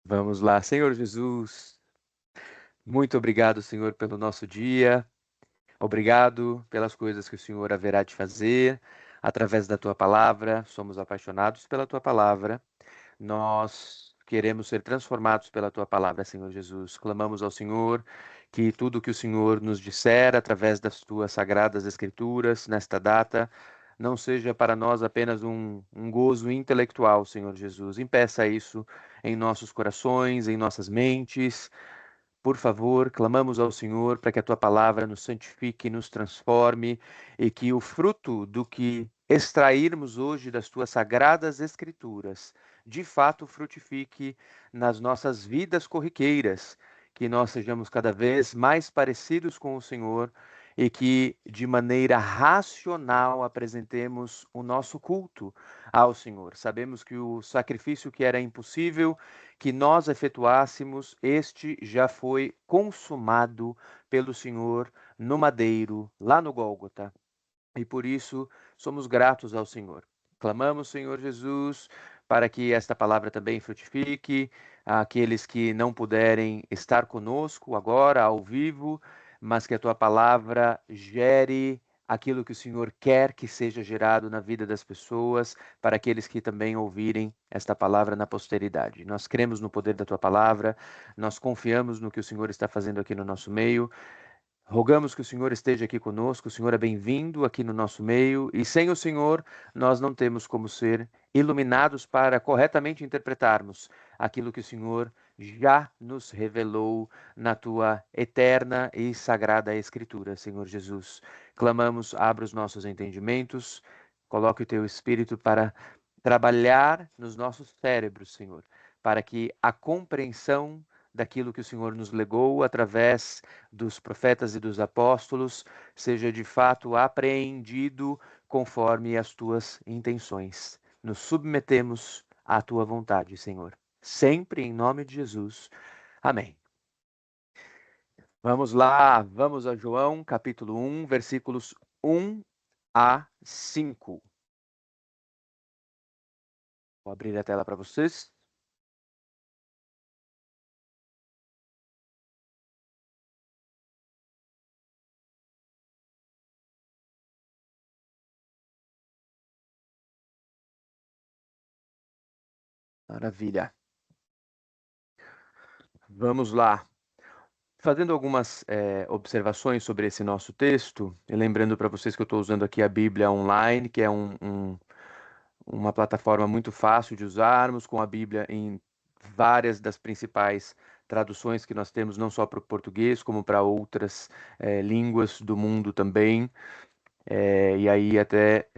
Vamos lá, Senhor Jesus, muito obrigado, Senhor, pelo nosso dia. Obrigado pelas coisas que o Senhor haverá de fazer através da tua palavra. Somos apaixonados pela tua palavra. Nós queremos ser transformados pela tua palavra, Senhor Jesus. Clamamos ao Senhor que tudo que o Senhor nos disser através das tuas sagradas escrituras nesta data não seja para nós apenas um gozo intelectual, Senhor Jesus. Impeça isso em nossos corações, em nossas mentes. Por favor, clamamos ao Senhor para que a tua palavra nos santifique, nos transforme e que o fruto do que extrairmos hoje das tuas sagradas escrituras, de fato frutifique nas nossas vidas corriqueiras, que nós sejamos cada vez mais parecidos com o Senhor e que de maneira racional apresentemos o nosso culto ao Senhor. Sabemos que o sacrifício que era impossível que nós efetuássemos, este já foi consumado pelo Senhor no madeiro, lá no Gólgota. E por isso somos gratos ao Senhor. Clamamos, Senhor Jesus, para que esta palavra também frutifique, aqueles que não puderem estar conosco agora, ao vivo, mas que a tua palavra gere aquilo que o Senhor quer que seja gerado na vida das pessoas, para aqueles que também ouvirem esta palavra na posteridade. Nós cremos no poder da tua palavra, nós confiamos no que o Senhor está fazendo aqui no nosso meio. Rogamos que o Senhor esteja aqui conosco, o Senhor é bem-vindo aqui no nosso meio, e sem o Senhor nós não temos como ser iluminados para corretamente interpretarmos aquilo que o Senhor já nos revelou na tua eterna e sagrada Escritura, Senhor Jesus. Clamamos, abra os nossos entendimentos, coloque o teu Espírito para trabalhar nos nossos cérebros, Senhor, para que a compreensão daquilo que o Senhor nos legou através dos profetas e dos apóstolos seja de fato apreendido conforme as tuas intenções. Nos submetemos à tua vontade, Senhor. Sempre em nome de Jesus. Amém. Vamos lá, vamos a João, capítulo 1, versículos 1 a 5. Vou abrir a tela para vocês. Maravilha. Vamos lá. Fazendo algumas observações sobre esse nosso texto, e lembrando para vocês que eu estou usando aqui a Bíblia Online, que é uma plataforma muito fácil de usarmos, com a Bíblia em várias das principais traduções que nós temos, não só para o português, como para outras línguas do mundo também. E aí até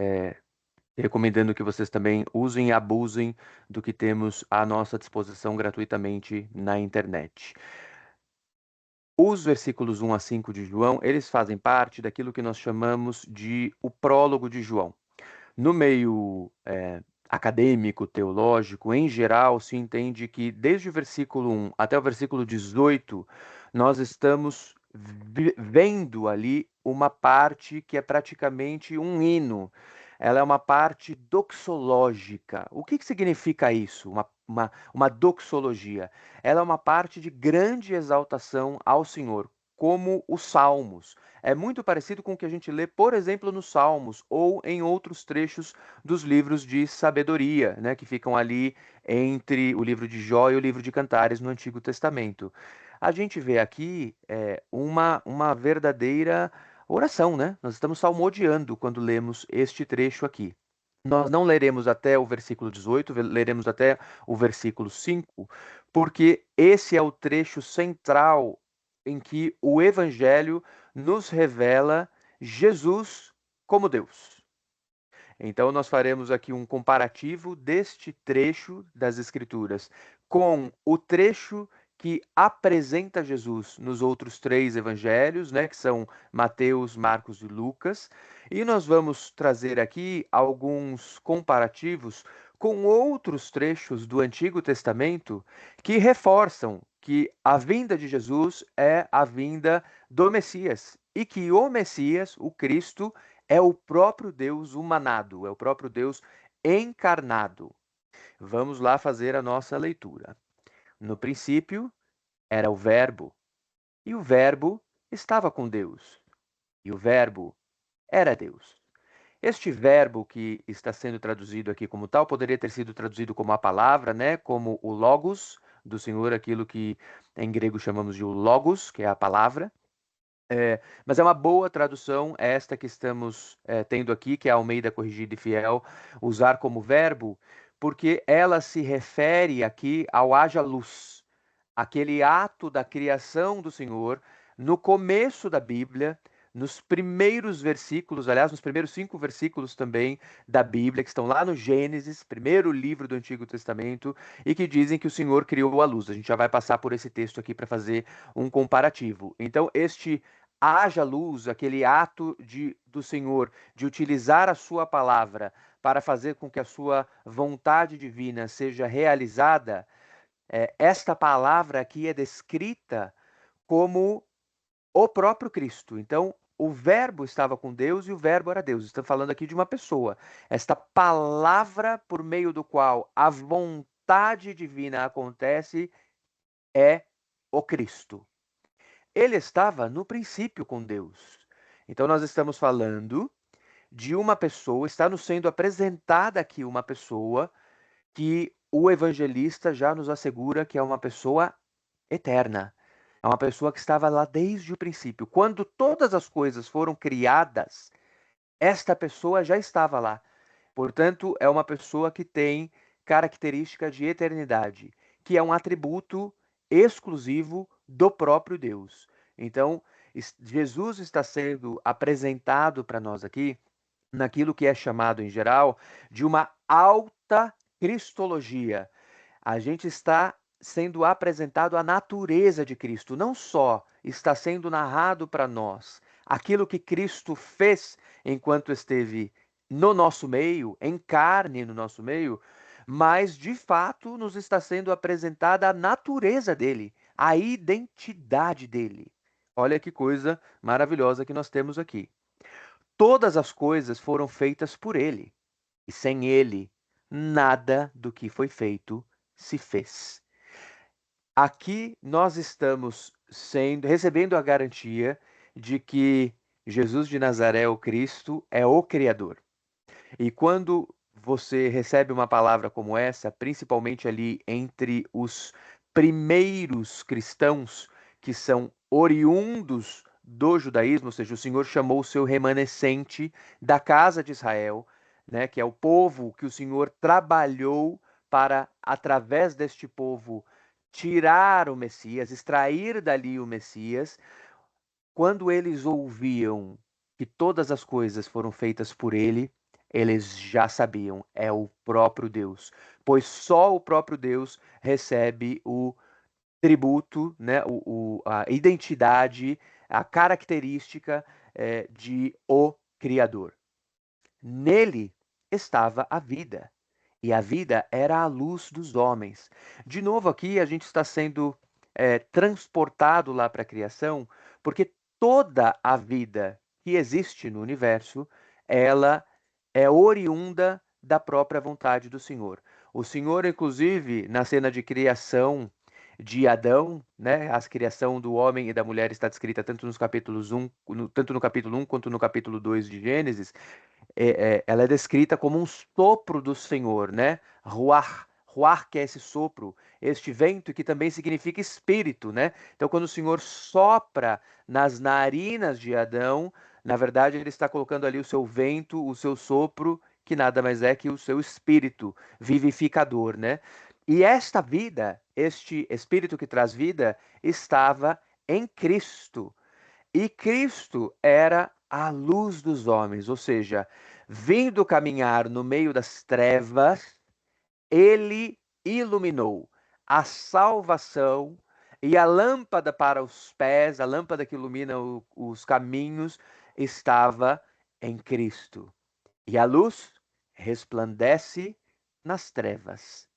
recomendando que vocês também usem e abusem do que temos à nossa disposição gratuitamente na internet. Os versículos 1 a 5 de João, eles fazem parte daquilo que nós chamamos de o prólogo de João. No meio acadêmico, teológico, em geral, se entende que desde o versículo 1 até o versículo 18, nós estamos vendo ali uma parte que é praticamente um hino. Ela é uma parte doxológica. O que significa isso? Uma doxologia. Ela é uma parte de grande exaltação ao Senhor, como os Salmos. É muito parecido com o que a gente lê, por exemplo, nos Salmos ou em outros trechos dos livros de sabedoria, né, que ficam ali entre o livro de Jó e o livro de Cantares no Antigo Testamento. A gente vê aqui uma verdadeira oração, né? Nós estamos salmodiando quando lemos este trecho aqui. Nós não leremos até o versículo 18, leremos até o versículo 5, porque esse é o trecho central em que o Evangelho nos revela Jesus como Deus. Então, nós faremos aqui um comparativo deste trecho das Escrituras com o trecho que apresenta Jesus nos outros três evangelhos, né, que são Mateus, Marcos e Lucas. E nós vamos trazer aqui alguns comparativos com outros trechos do Antigo Testamento que reforçam que a vinda de Jesus é a vinda do Messias e que o Messias, o Cristo, é o próprio Deus humanado, é o próprio Deus encarnado. Vamos lá fazer a nossa leitura. No princípio era o Verbo, e o Verbo estava com Deus, e o Verbo era Deus. Este verbo que está sendo traduzido aqui como tal poderia ter sido traduzido como a palavra, né? Como o logos do Senhor, aquilo que em grego chamamos de o logos, que é a palavra. Mas é uma boa tradução esta que estamos tendo aqui, que é a Almeida Corrigida e Fiel, usar como verbo, porque ela se refere aqui ao haja luz, aquele ato da criação do Senhor no começo da Bíblia, nos primeiros versículos, aliás, nos primeiros 5 versículos também da Bíblia, que estão lá no Gênesis, primeiro livro do Antigo Testamento, e que dizem que o Senhor criou a luz. A gente já vai passar por esse texto aqui para fazer um comparativo. Então, este haja luz, aquele ato do Senhor de utilizar a sua palavra para fazer com que a sua vontade divina seja realizada, esta palavra aqui é descrita como o próprio Cristo. Então, o Verbo estava com Deus e o Verbo era Deus. Estamos falando aqui de uma pessoa. Esta palavra por meio do qual a vontade divina acontece é o Cristo. Ele estava no princípio com Deus. Então, nós estamos falando de uma pessoa, está nos sendo apresentada aqui uma pessoa que o evangelista já nos assegura que é uma pessoa eterna. É uma pessoa que estava lá desde o princípio. Quando todas as coisas foram criadas, esta pessoa já estava lá. Portanto, é uma pessoa que tem característica de eternidade, que é um atributo exclusivo do próprio Deus. Então, Jesus está sendo apresentado para nós aqui naquilo que é chamado em geral de uma alta cristologia. A gente está sendo apresentado a natureza de Cristo. Não só está sendo narrado para nós aquilo que Cristo fez enquanto esteve no nosso meio, em carne no nosso meio, mas de fato nos está sendo apresentada a natureza dele, a identidade dele. Olha que coisa maravilhosa que nós temos aqui. Todas as coisas foram feitas por ele, e sem ele, nada do que foi feito se fez. Aqui nós estamos recebendo a garantia de que Jesus de Nazaré, o Cristo, é o Criador. E quando você recebe uma palavra como essa, principalmente ali entre os primeiros cristãos que são oriundos do judaísmo, ou seja, o Senhor chamou o seu remanescente da casa de Israel, né, que é o povo que o Senhor trabalhou para, através deste povo, tirar o Messias, extrair dali o Messias. Quando eles ouviam que todas as coisas foram feitas por ele, eles já sabiam, é o próprio Deus, pois só o próprio Deus recebe o tributo, né, a identidade, a característica de o Criador. Nele estava a vida, e a vida era a luz dos homens. De novo, aqui a gente está sendo transportado lá para a criação, porque toda a vida que existe no universo, ela é oriunda da própria vontade do Senhor. O Senhor, inclusive, na cena de criação de Adão, né, a criação do homem e da mulher está descrita tanto nos capítulos 1, tanto no capítulo 1 quanto no capítulo 2 de Gênesis. Ela é descrita como um sopro do Senhor, né? Ruach, ruach que é esse sopro, este vento que também significa espírito, né? Então, quando o Senhor sopra nas narinas de Adão, na verdade ele está colocando ali o seu vento, o seu sopro, que nada mais é que o seu espírito vivificador, né? E esta vida, este espírito que traz vida, estava em Cristo. E Cristo era a luz dos homens, ou seja, vindo caminhar no meio das trevas, ele iluminou a salvação e a lâmpada para os pés, a lâmpada que ilumina os caminhos, estava em Cristo. E a luz resplandece nas trevas,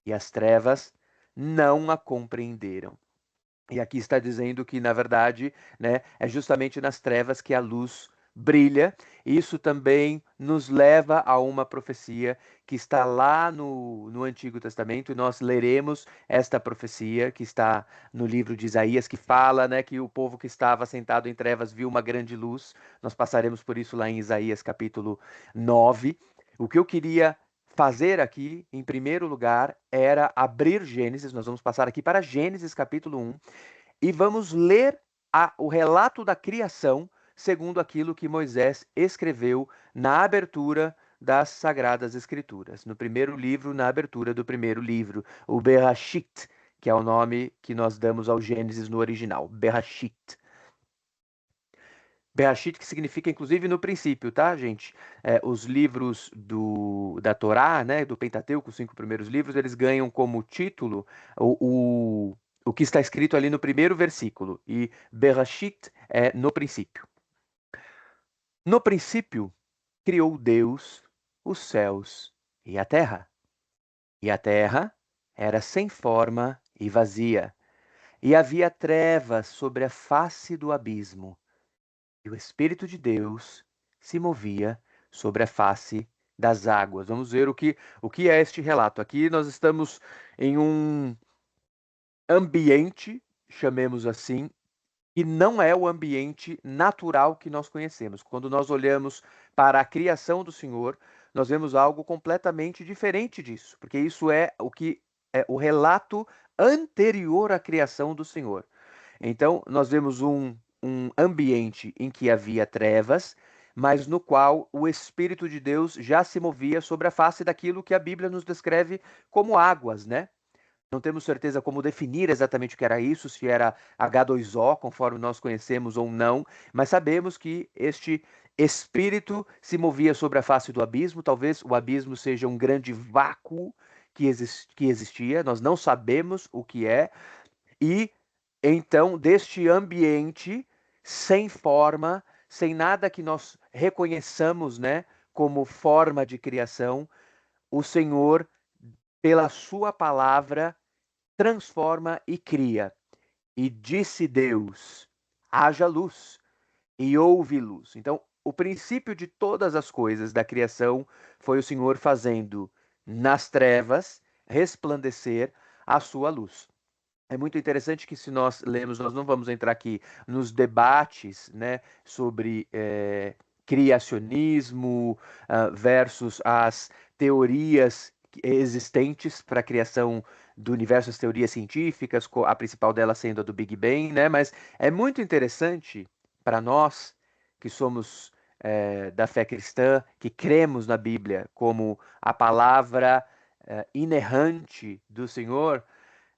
e as trevas não a compreenderam. E aqui está dizendo que, na verdade, né, é justamente nas trevas que a luz brilha. Isso também nos leva a uma profecia que está lá no Antigo Testamento, e nós leremos esta profecia que está no livro de Isaías, que fala, né, que o povo que estava sentado em trevas viu uma grande luz. Nós passaremos por isso lá em Isaías capítulo 9. O que eu queria fazer aqui, em primeiro lugar, era abrir Gênesis. Nós vamos passar aqui para Gênesis capítulo 1 e vamos ler o relato da criação segundo aquilo que Moisés escreveu na abertura das Sagradas Escrituras. No primeiro livro, na abertura do primeiro livro, o Bereshit, que é o nome que nós damos ao Gênesis no original, Bereshit. Bereshit, que significa, inclusive, no princípio, tá, gente? Os livros da Torá, né, do Pentateuco, os 5 primeiros livros, eles ganham como título o que está escrito ali no primeiro versículo. E Bereshit é no princípio. No princípio, criou Deus os céus e a terra. E a terra era sem forma e vazia. E havia trevas sobre a face do abismo. E o Espírito de Deus se movia sobre a face das águas. Vamos ver o que é este relato. Aqui nós estamos em um ambiente, chamemos assim, que não é o ambiente natural que nós conhecemos. Quando nós olhamos para a criação do Senhor, nós vemos algo completamente diferente disso, porque isso é o que é o relato anterior à criação do Senhor. Então, nós vemos um ambiente em que havia trevas, mas no qual o Espírito de Deus já se movia sobre a face daquilo que a Bíblia nos descreve como águas, né? Não temos certeza como definir exatamente o que era isso, se era H2O, conforme nós conhecemos ou não, mas sabemos que este Espírito se movia sobre a face do abismo. Talvez o abismo seja um grande vácuo que existia, nós não sabemos o que é, e então, deste ambiente sem forma, sem nada que nós reconheçamos, né, como forma de criação, o Senhor, pela sua palavra, transforma e cria. E disse Deus: haja luz, e houve luz. Então, o princípio de todas as coisas da criação foi o Senhor fazendo nas trevas resplandecer a sua luz. É muito interessante que, se nós lemos, nós não vamos entrar aqui nos debates, né, sobre criacionismo versus as teorias existentes para a criação do universo, as teorias científicas, a principal delas sendo a do Big Bang, né? Mas é muito interessante para nós que somos da fé cristã, que cremos na Bíblia como a palavra inerrante do Senhor.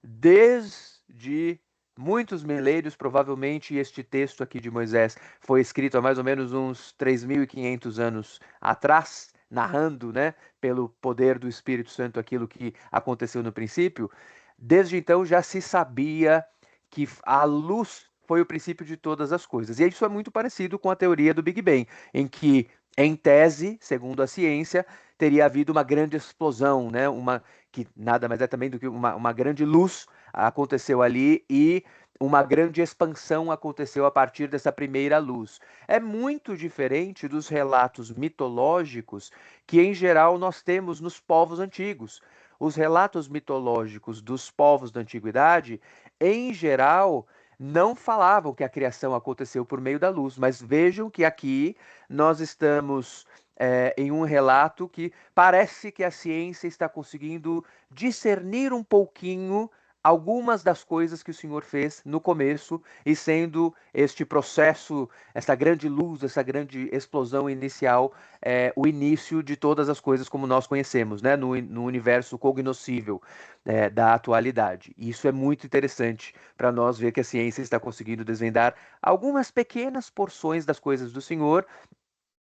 Desde muitos milênios, provavelmente este texto aqui de Moisés foi escrito há mais ou menos uns 3.500 anos atrás, narrando, né, pelo poder do Espírito Santo aquilo que aconteceu no princípio. Desde então já se sabia que a luz foi o princípio de todas as coisas. E isso é muito parecido com a teoria do Big Bang, em que, em tese, segundo a ciência, teria havido uma grande explosão, né? Que nada mais é também do que uma grande luz aconteceu ali e uma grande expansão aconteceu a partir dessa primeira luz. É muito diferente dos relatos mitológicos que, em geral, nós temos nos povos antigos. Os relatos mitológicos dos povos da antiguidade, em geral, não falavam que a criação aconteceu por meio da luz, mas vejam que aqui nós estamos em um relato que parece que a ciência está conseguindo discernir um pouquinho algumas das coisas que o Senhor fez no começo, e sendo este processo, essa grande luz, essa grande explosão inicial, o início de todas as coisas como nós conhecemos, né, no universo cognoscível da atualidade. E isso é muito interessante para nós ver que a ciência está conseguindo desvendar algumas pequenas porções das coisas do Senhor.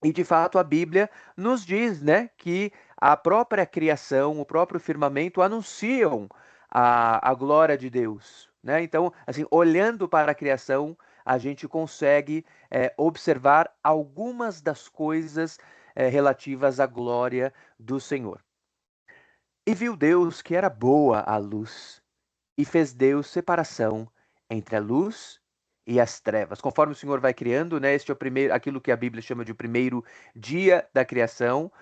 E de fato a Bíblia nos diz, né, que a própria criação, o próprio firmamento anunciam a glória de Deus, né? Então, assim, olhando para a criação, a gente consegue observar algumas das coisas relativas à glória do Senhor. E viu Deus que era boa a luz, e fez Deus separação entre a luz e as trevas. Conforme o Senhor vai criando, né? Este é o primeiro, aquilo que a Bíblia chama de o primeiro dia da criação.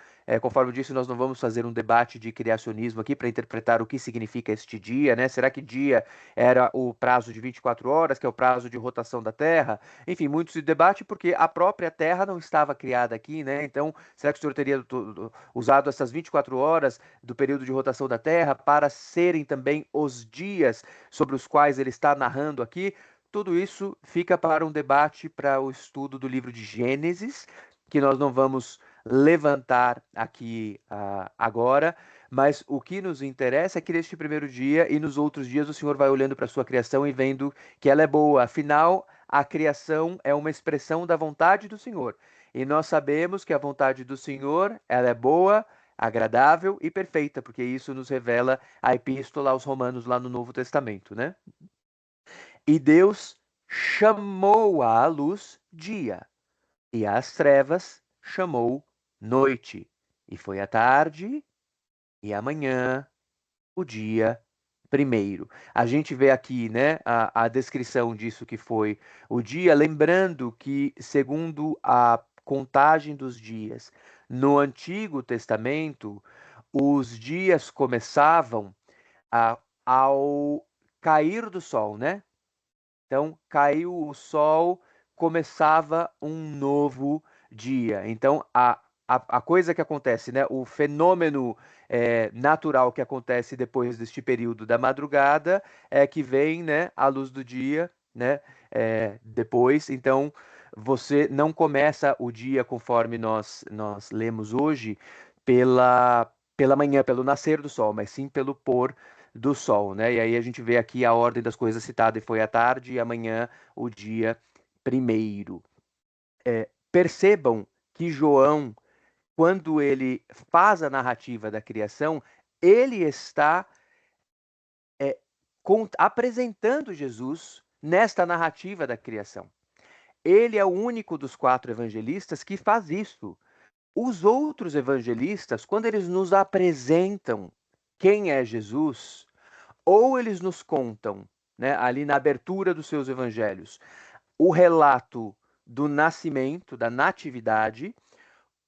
Conforme eu disse, nós não vamos fazer um debate de criacionismo aqui para interpretar o que significa este dia, né? Será que dia era o prazo de 24 horas, que é o prazo de rotação da Terra? Enfim, muito se debate porque a própria Terra não estava criada aqui, né? Então, será que o Senhor teria usado essas 24 horas do período de rotação da Terra para serem também os dias sobre os quais ele está narrando aqui? Tudo isso fica para um debate, para o estudo do livro de Gênesis, que nós não vamos levantar aqui agora, mas o que nos interessa é que neste primeiro dia e nos outros dias o Senhor vai olhando para a sua criação e vendo que ela é boa. Afinal, a criação é uma expressão da vontade do Senhor. E nós sabemos que a vontade do Senhor, ela é boa, agradável e perfeita, porque isso nos revela a epístola aos Romanos lá no Novo Testamento, né? E Deus chamou à luz dia, e às trevas chamou noite. E foi a tarde e amanhã o dia primeiro. A gente vê aqui, né, a descrição disso que foi o dia, lembrando que, segundo a contagem dos dias no Antigo Testamento, os dias começavam ao cair do sol, né? Então, caiu o sol, começava um novo dia. Então, a coisa que acontece, né? O fenômeno natural que acontece depois deste período da madrugada é que vem, né, a luz do dia, né? Depois, então, você não começa o dia conforme nós lemos hoje pela manhã, pelo nascer do sol, mas sim pelo pôr do sol, né? E aí a gente vê aqui a ordem das coisas citada, e foi à tarde e amanhã o dia primeiro. Percebam que João, quando ele faz a narrativa da criação, ele está apresentando Jesus nesta narrativa da criação. Ele é o único dos 4 evangelistas que faz isso. Os outros evangelistas, quando eles nos apresentam quem é Jesus, ou eles nos contam, né, ali na abertura dos seus evangelhos, o relato do nascimento, da natividade,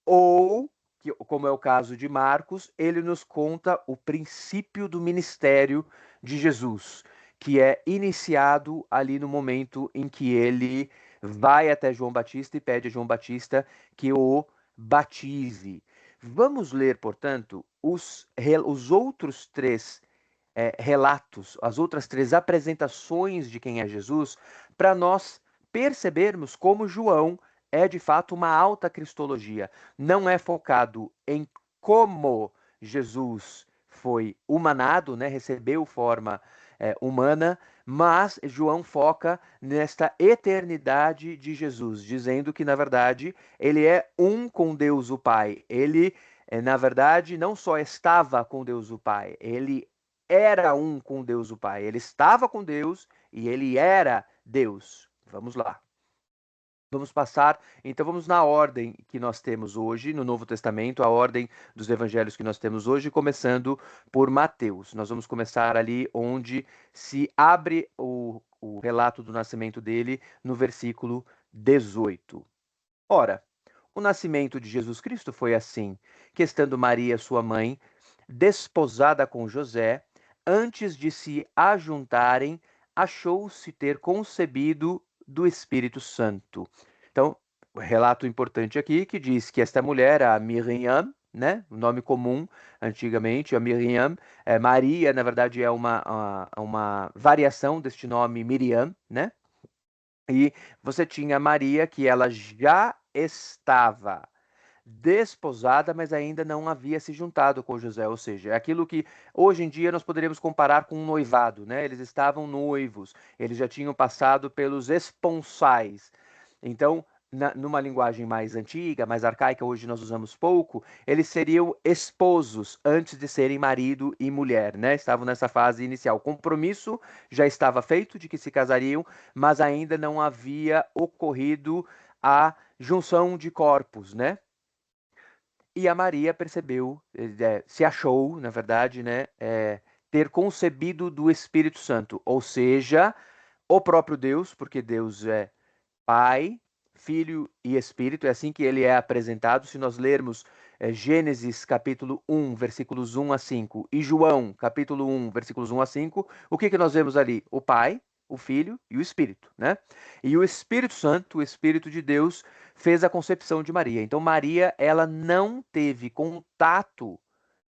ou, como é o caso de Marcos, ele nos conta o princípio do ministério de Jesus, que é iniciado ali no momento em que ele vai até João Batista e pede a João Batista que o batize. Vamos ler, portanto, os outros 3 relatos, as outras 3 apresentações de quem é Jesus, para nós percebermos como João é de fato uma alta cristologia. Não é focado em como Jesus foi humanado, né, recebeu forma humana, mas João foca nesta eternidade de Jesus, dizendo que, na verdade, ele é um com Deus o Pai. Ele, na verdade, não só estava com Deus o Pai, ele era um com Deus o Pai. Ele estava com Deus e ele era Deus. Vamos lá. Vamos passar, então vamos na ordem que nós temos hoje no Novo Testamento, a ordem dos evangelhos que nós temos hoje, começando por Mateus. Nós vamos começar ali onde se abre o relato do nascimento dele, no versículo 18. Ora, o nascimento de Jesus Cristo foi assim, que estando Maria, sua mãe, desposada com José, antes de se ajuntarem, achou-se ter concebido do Espírito Santo. Então, o relato importante aqui que diz que esta mulher, a Miriam, né, o nome comum antigamente, a Miriam, Maria, na verdade, é uma variação deste nome Miriam, né? E você tinha Maria, que ela já estava desposada, mas ainda não havia se juntado com José, ou seja, é aquilo que hoje em dia nós poderíamos comparar com um noivado, né? Eles estavam noivos, eles já tinham passado pelos esponsais. Então, numa linguagem mais antiga, mais arcaica, hoje nós usamos pouco, eles seriam esposos antes de serem marido e mulher, né? Estavam nessa fase inicial. O compromisso já estava feito de que se casariam, mas ainda não havia ocorrido a junção de corpos, né? E a Maria percebeu, se achou, na verdade, né, ter concebido do Espírito Santo, ou seja, o próprio Deus, porque Deus é Pai, Filho e Espírito, é assim que ele é apresentado. Se nós lermos Gênesis capítulo 1, versículos 1 a 5, e João capítulo 1, versículos 1 a 5, o que nós vemos ali? O Pai, o Filho e o Espírito, né? E o Espírito Santo, o Espírito de Deus, fez a concepção de Maria. Então Maria, ela não teve contato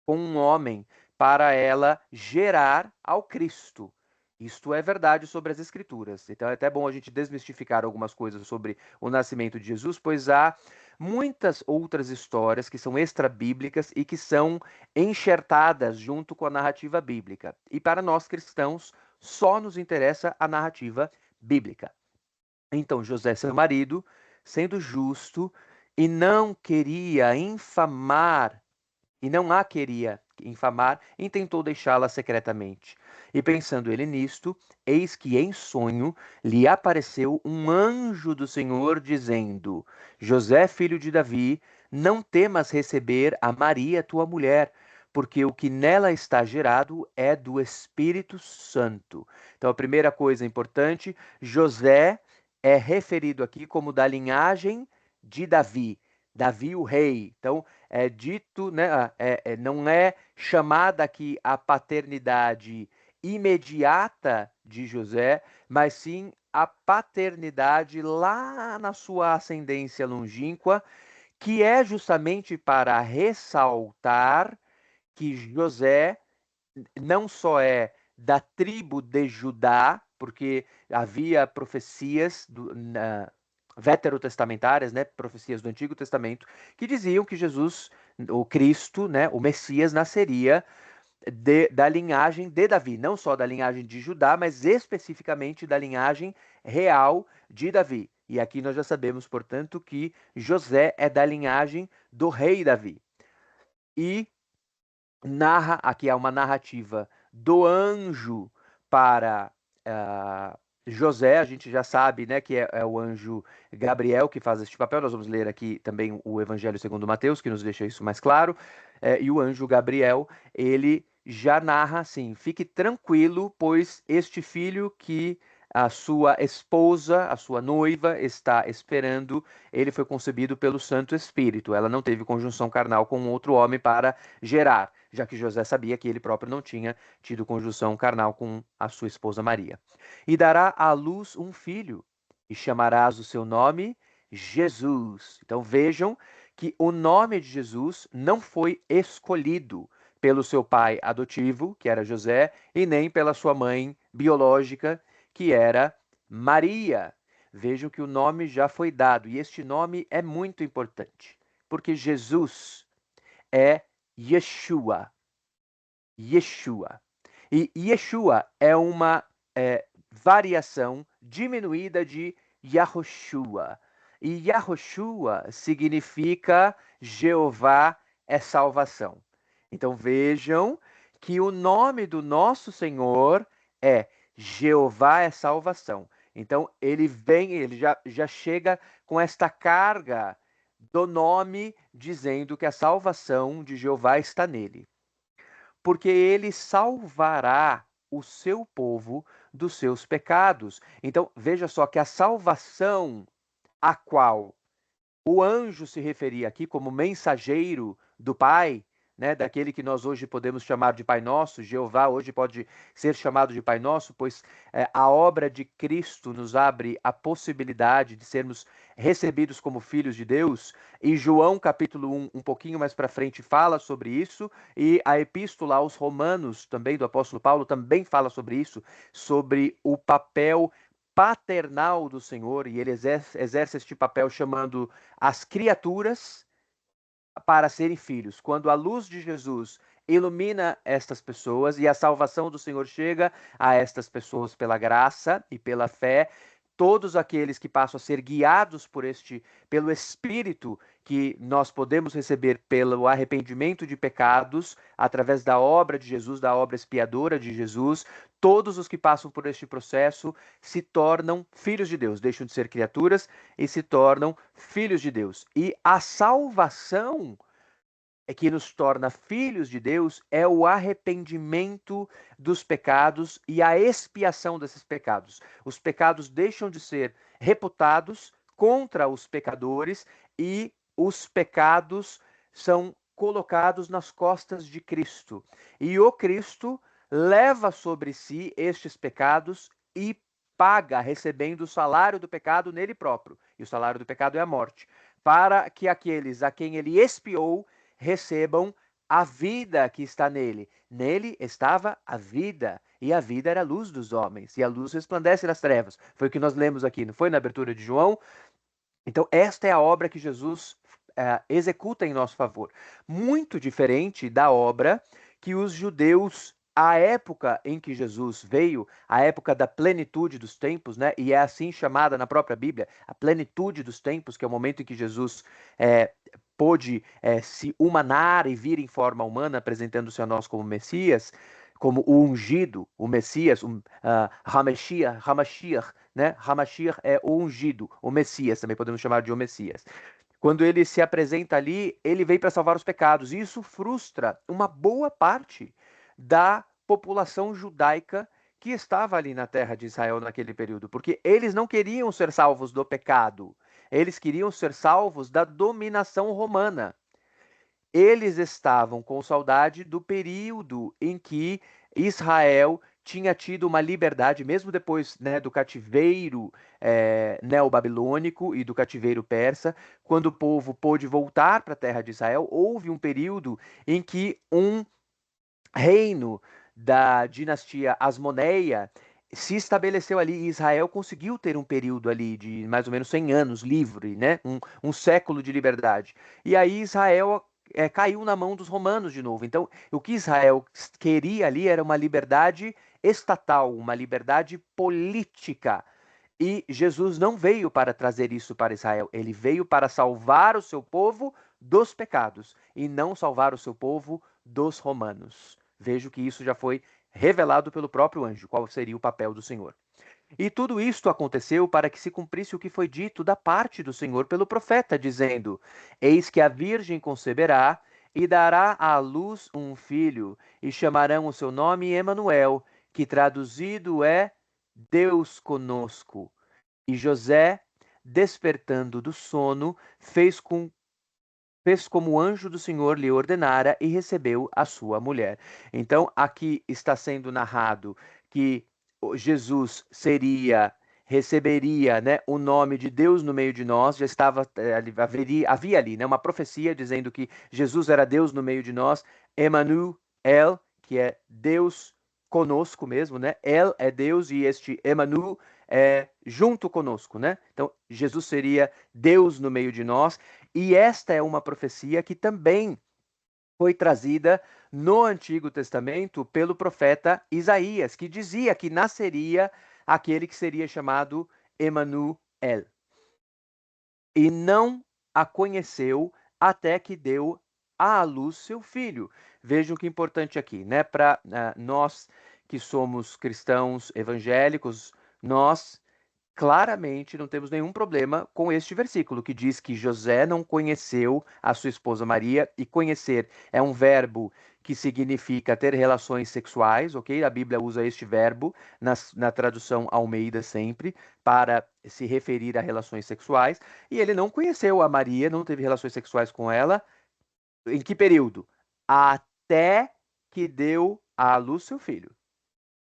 com um homem para ela gerar ao Cristo. Isto é verdade sobre as Escrituras. Então é até bom a gente desmistificar algumas coisas sobre o nascimento de Jesus, pois há muitas outras histórias que são extra-bíblicas e que são enxertadas junto com a narrativa bíblica. E para nós cristãos, só nos interessa a narrativa bíblica. Então José, seu marido, sendo justo e não queria infamar e não a queria infamar, intentou deixá-la secretamente. E pensando ele nisto, eis que em sonho lhe apareceu um anjo do Senhor, dizendo: José, filho de Davi, não temas receber a Maria, tua mulher, porque o que nela está gerado é do Espírito Santo. Então, a primeira coisa importante, José é referido aqui como da linhagem de Davi. Davi, o rei. Então, é dito, né, não é chamada aqui a paternidade imediata de José, mas sim a paternidade lá na sua ascendência longínqua, que é justamente para ressaltar que José não só é da tribo de Judá, porque havia profecias veterotestamentárias, né, profecias do Antigo Testamento, que diziam que Jesus, o Cristo, né, o Messias, nasceria da linhagem de Davi, não só da linhagem de Judá, mas especificamente da linhagem real de Davi. E aqui nós já sabemos, portanto, que José é da linhagem do rei Davi. E narra, aqui há uma narrativa do anjo para José, a gente já sabe, né, que é o anjo Gabriel que faz este papel. Nós vamos ler aqui também o Evangelho segundo Mateus, que nos deixa isso mais claro. E o anjo Gabriel, ele já narra assim: fique tranquilo, pois este filho que a sua esposa, a sua noiva, está esperando, ele foi concebido pelo Santo Espírito. Ela não teve conjunção carnal com outro homem para gerar, já que José sabia que ele próprio não tinha tido conjunção carnal com a sua esposa Maria. E dará à luz um filho, e chamarás o seu nome Jesus. Então vejam que o nome de Jesus não foi escolhido pelo seu pai adotivo, que era José, e nem pela sua mãe biológica, que era Maria. Vejam que o nome já foi dado, e este nome é muito importante, porque Jesus é Yeshua. Yeshua. E Yeshua é uma variação diminuída de Yahushua. E Yahushua significa Jeová é salvação. Então vejam que o nome do nosso Senhor é Jeová é salvação. Então ele vem, ele já chega com esta carga do nome, dizendo que a salvação de Jeová está nele. Porque ele salvará o seu povo dos seus pecados. Então, veja só que a salvação a qual o anjo se referia aqui como mensageiro do Pai, né, daquele que nós hoje podemos chamar de Pai Nosso. Jeová hoje pode ser chamado de Pai Nosso, pois a obra de Cristo nos abre a possibilidade de sermos recebidos como filhos de Deus. E João capítulo 1, um pouquinho mais para frente, fala sobre isso, e a epístola aos Romanos, também do apóstolo Paulo, também fala sobre isso, sobre o papel paternal do Senhor, e ele exerce este papel chamando as criaturas para serem filhos. Quando a luz de Jesus ilumina estas pessoas e a salvação do Senhor chega a estas pessoas pela graça e pela fé, todos aqueles que passam a ser guiados pelo Espírito que nós podemos receber pelo arrependimento de pecados através da obra de Jesus, da obra expiadora de Jesus, todos os que passam por este processo se tornam filhos de Deus, deixam de ser criaturas e se tornam filhos de Deus. E a salvação que nos torna filhos de Deus é o arrependimento dos pecados e a expiação desses pecados. Os pecados deixam de ser reputados contra os pecadores e os pecados são colocados nas costas de Cristo. E o Cristo leva sobre si estes pecados e paga, recebendo o salário do pecado nele próprio. E o salário do pecado é a morte. Para que aqueles a quem ele expiou recebam a vida que está nele. Nele estava a vida, e a vida era a luz dos homens, e a luz resplandece nas trevas. Foi o que nós lemos aqui, não foi na abertura de João? Então, esta é a obra que Jesus executa em nosso favor. Muito diferente da obra que os judeus, à época em que Jesus veio, a época da plenitude dos tempos, né? E é assim chamada na própria Bíblia, a plenitude dos tempos, que é o momento em que Jesus pôde se humanar e vir em forma humana, apresentando-se a nós como Messias, como o ungido, o Messias, Hamashiach, né? Hamashiach é o ungido, o Messias, também podemos chamar de o Messias. Quando ele se apresenta ali, ele veio para salvar os pecados. E isso frustra uma boa parte da população judaica que estava ali na terra de Israel naquele período, porque eles não queriam ser salvos do pecado, eles queriam ser salvos da dominação romana. Eles estavam com saudade do período em que Israel tinha tido uma liberdade, mesmo depois, né, do cativeiro neobabilônico e do cativeiro persa, quando o povo pôde voltar para a terra de Israel, houve um período em que um reino da dinastia Asmoneia se estabeleceu ali, e Israel conseguiu ter um período ali de mais ou menos 100 anos livre, né? Um século de liberdade. E aí Israel caiu na mão dos romanos de novo. Então, o que Israel queria ali era uma liberdade estatal, uma liberdade política. E Jesus não veio para trazer isso para Israel, ele veio para salvar o seu povo dos pecados e não salvar o seu povo dos romanos. Vejo que isso já foi revelado pelo próprio anjo, qual seria o papel do Senhor. E tudo isto aconteceu para que se cumprisse o que foi dito da parte do Senhor pelo profeta, dizendo: Eis que a virgem conceberá e dará à luz um filho, e chamarão o seu nome Emanuel, que traduzido é Deus conosco. E José, despertando do sono, fez como o anjo do Senhor lhe ordenara e recebeu a sua mulher. Então, aqui está sendo narrado que Jesus receberia, né, o nome de Deus no meio de nós. Já estava havia ali, né, uma profecia dizendo que Jesus era Deus no meio de nós. Emmanuel, que é Deus conosco mesmo, né? El é Deus e este Emmanuel é junto conosco, né? Então, Jesus seria Deus no meio de nós. E esta é uma profecia que também foi trazida no Antigo Testamento pelo profeta Isaías, que dizia que nasceria aquele que seria chamado Emanuel. E não a conheceu até que deu à luz seu filho. Vejam que importante aqui, né? Para nós que somos cristãos evangélicos, nós claramente não temos nenhum problema com este versículo que diz que José não conheceu a sua esposa Maria, e conhecer é um verbo que significa ter relações sexuais, ok? A Bíblia usa este verbo na tradução Almeida sempre para se referir a relações sexuais, e ele não conheceu a Maria, não teve relações sexuais com ela. Em que período? Até que deu à luz seu filho.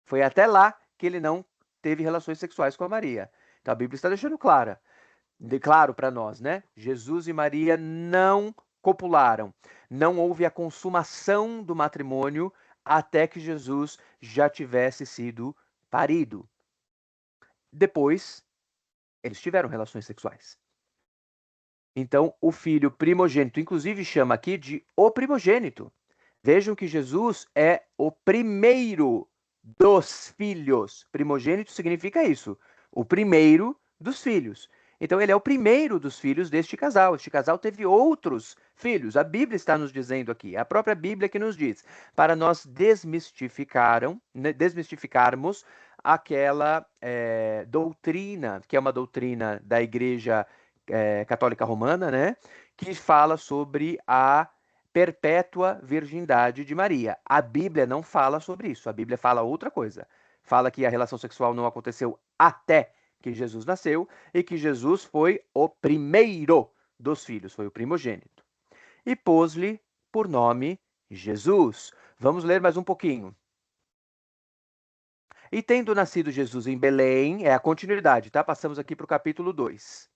Foi até lá que ele não teve relações sexuais com a Maria. Então a Bíblia está deixando claro para nós, né? Jesus e Maria não copularam. Não houve a consumação do matrimônio até que Jesus já tivesse sido parido. Depois, eles tiveram relações sexuais. Então, o filho primogênito, inclusive chama aqui de o primogênito. Vejam que Jesus é o primeiro dos filhos. Primogênito significa isso, o primeiro dos filhos. Então, ele é o primeiro dos filhos deste casal. Este casal teve outros filhos. A Bíblia está nos dizendo aqui, a própria Bíblia que nos diz, para nós desmistificarmos aquela doutrina, que é uma doutrina da Igreja Católica Romana, né, que fala sobre a perpétua virgindade de Maria. A Bíblia não fala sobre isso, a Bíblia fala outra coisa. Fala que a relação sexual não aconteceu até que Jesus nasceu e que Jesus foi o primeiro dos filhos, foi o primogênito. E pôs-lhe por nome Jesus. Vamos ler mais um pouquinho. E tendo nascido Jesus em Belém, é a continuidade, tá? Passamos aqui para o capítulo 2.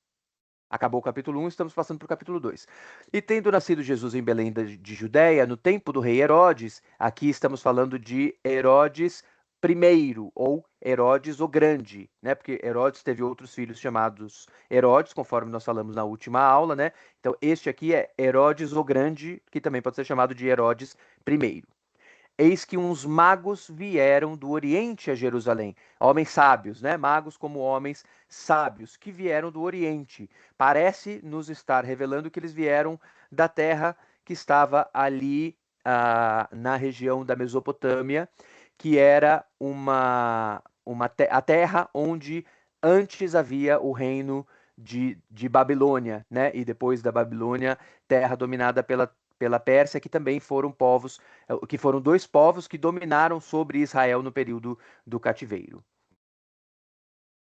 Acabou o capítulo 1, estamos passando para o capítulo 2. E tendo nascido Jesus em Belém de Judéia, no tempo do rei Herodes, aqui estamos falando de Herodes I, ou Herodes o Grande, né? Porque Herodes teve outros filhos chamados Herodes, conforme nós falamos na última aula, né? Então, este aqui é Herodes o Grande, que também pode ser chamado de Herodes I. Eis que uns magos vieram do Oriente a Jerusalém. Homens sábios, né? Magos como homens sábios que vieram do Oriente. Parece nos estar revelando que eles vieram da terra que estava ali na região da Mesopotâmia, que era a terra onde antes havia o reino de Babilônia, né? E depois da Babilônia, terra dominada pela Pérsia, que também foram povos, que foram dois povos que dominaram sobre Israel no período do cativeiro.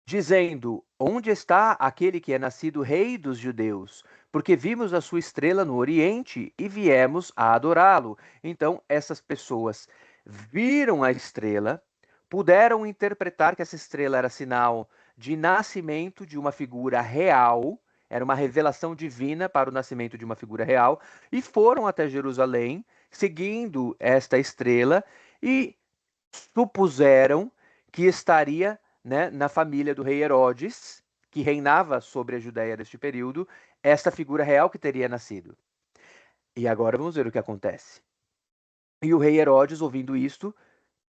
Dizendo: Onde está aquele que é nascido rei dos judeus? Porque vimos a sua estrela no Oriente e viemos a adorá-lo. Então, essas pessoas viram a estrela, puderam interpretar que essa estrela era sinal de nascimento de uma figura real, era uma revelação divina para o nascimento de uma figura real, e foram até Jerusalém, seguindo esta estrela, e supuseram que estaria, né, na família do rei Herodes, que reinava sobre a Judéia neste período, esta figura real que teria nascido. E agora vamos ver o que acontece. E o rei Herodes, ouvindo isto,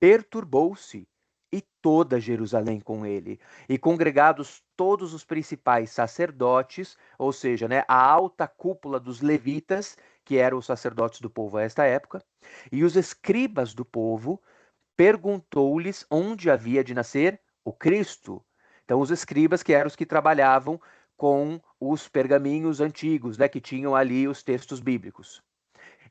perturbou-se, e toda Jerusalém com ele, e congregados todos os principais sacerdotes, ou seja, né, a alta cúpula dos levitas, que eram os sacerdotes do povo a esta época, e os escribas do povo, perguntou-lhes onde havia de nascer o Cristo. Então, os escribas, que eram os que trabalhavam com os pergaminhos antigos, né, que tinham ali os textos bíblicos.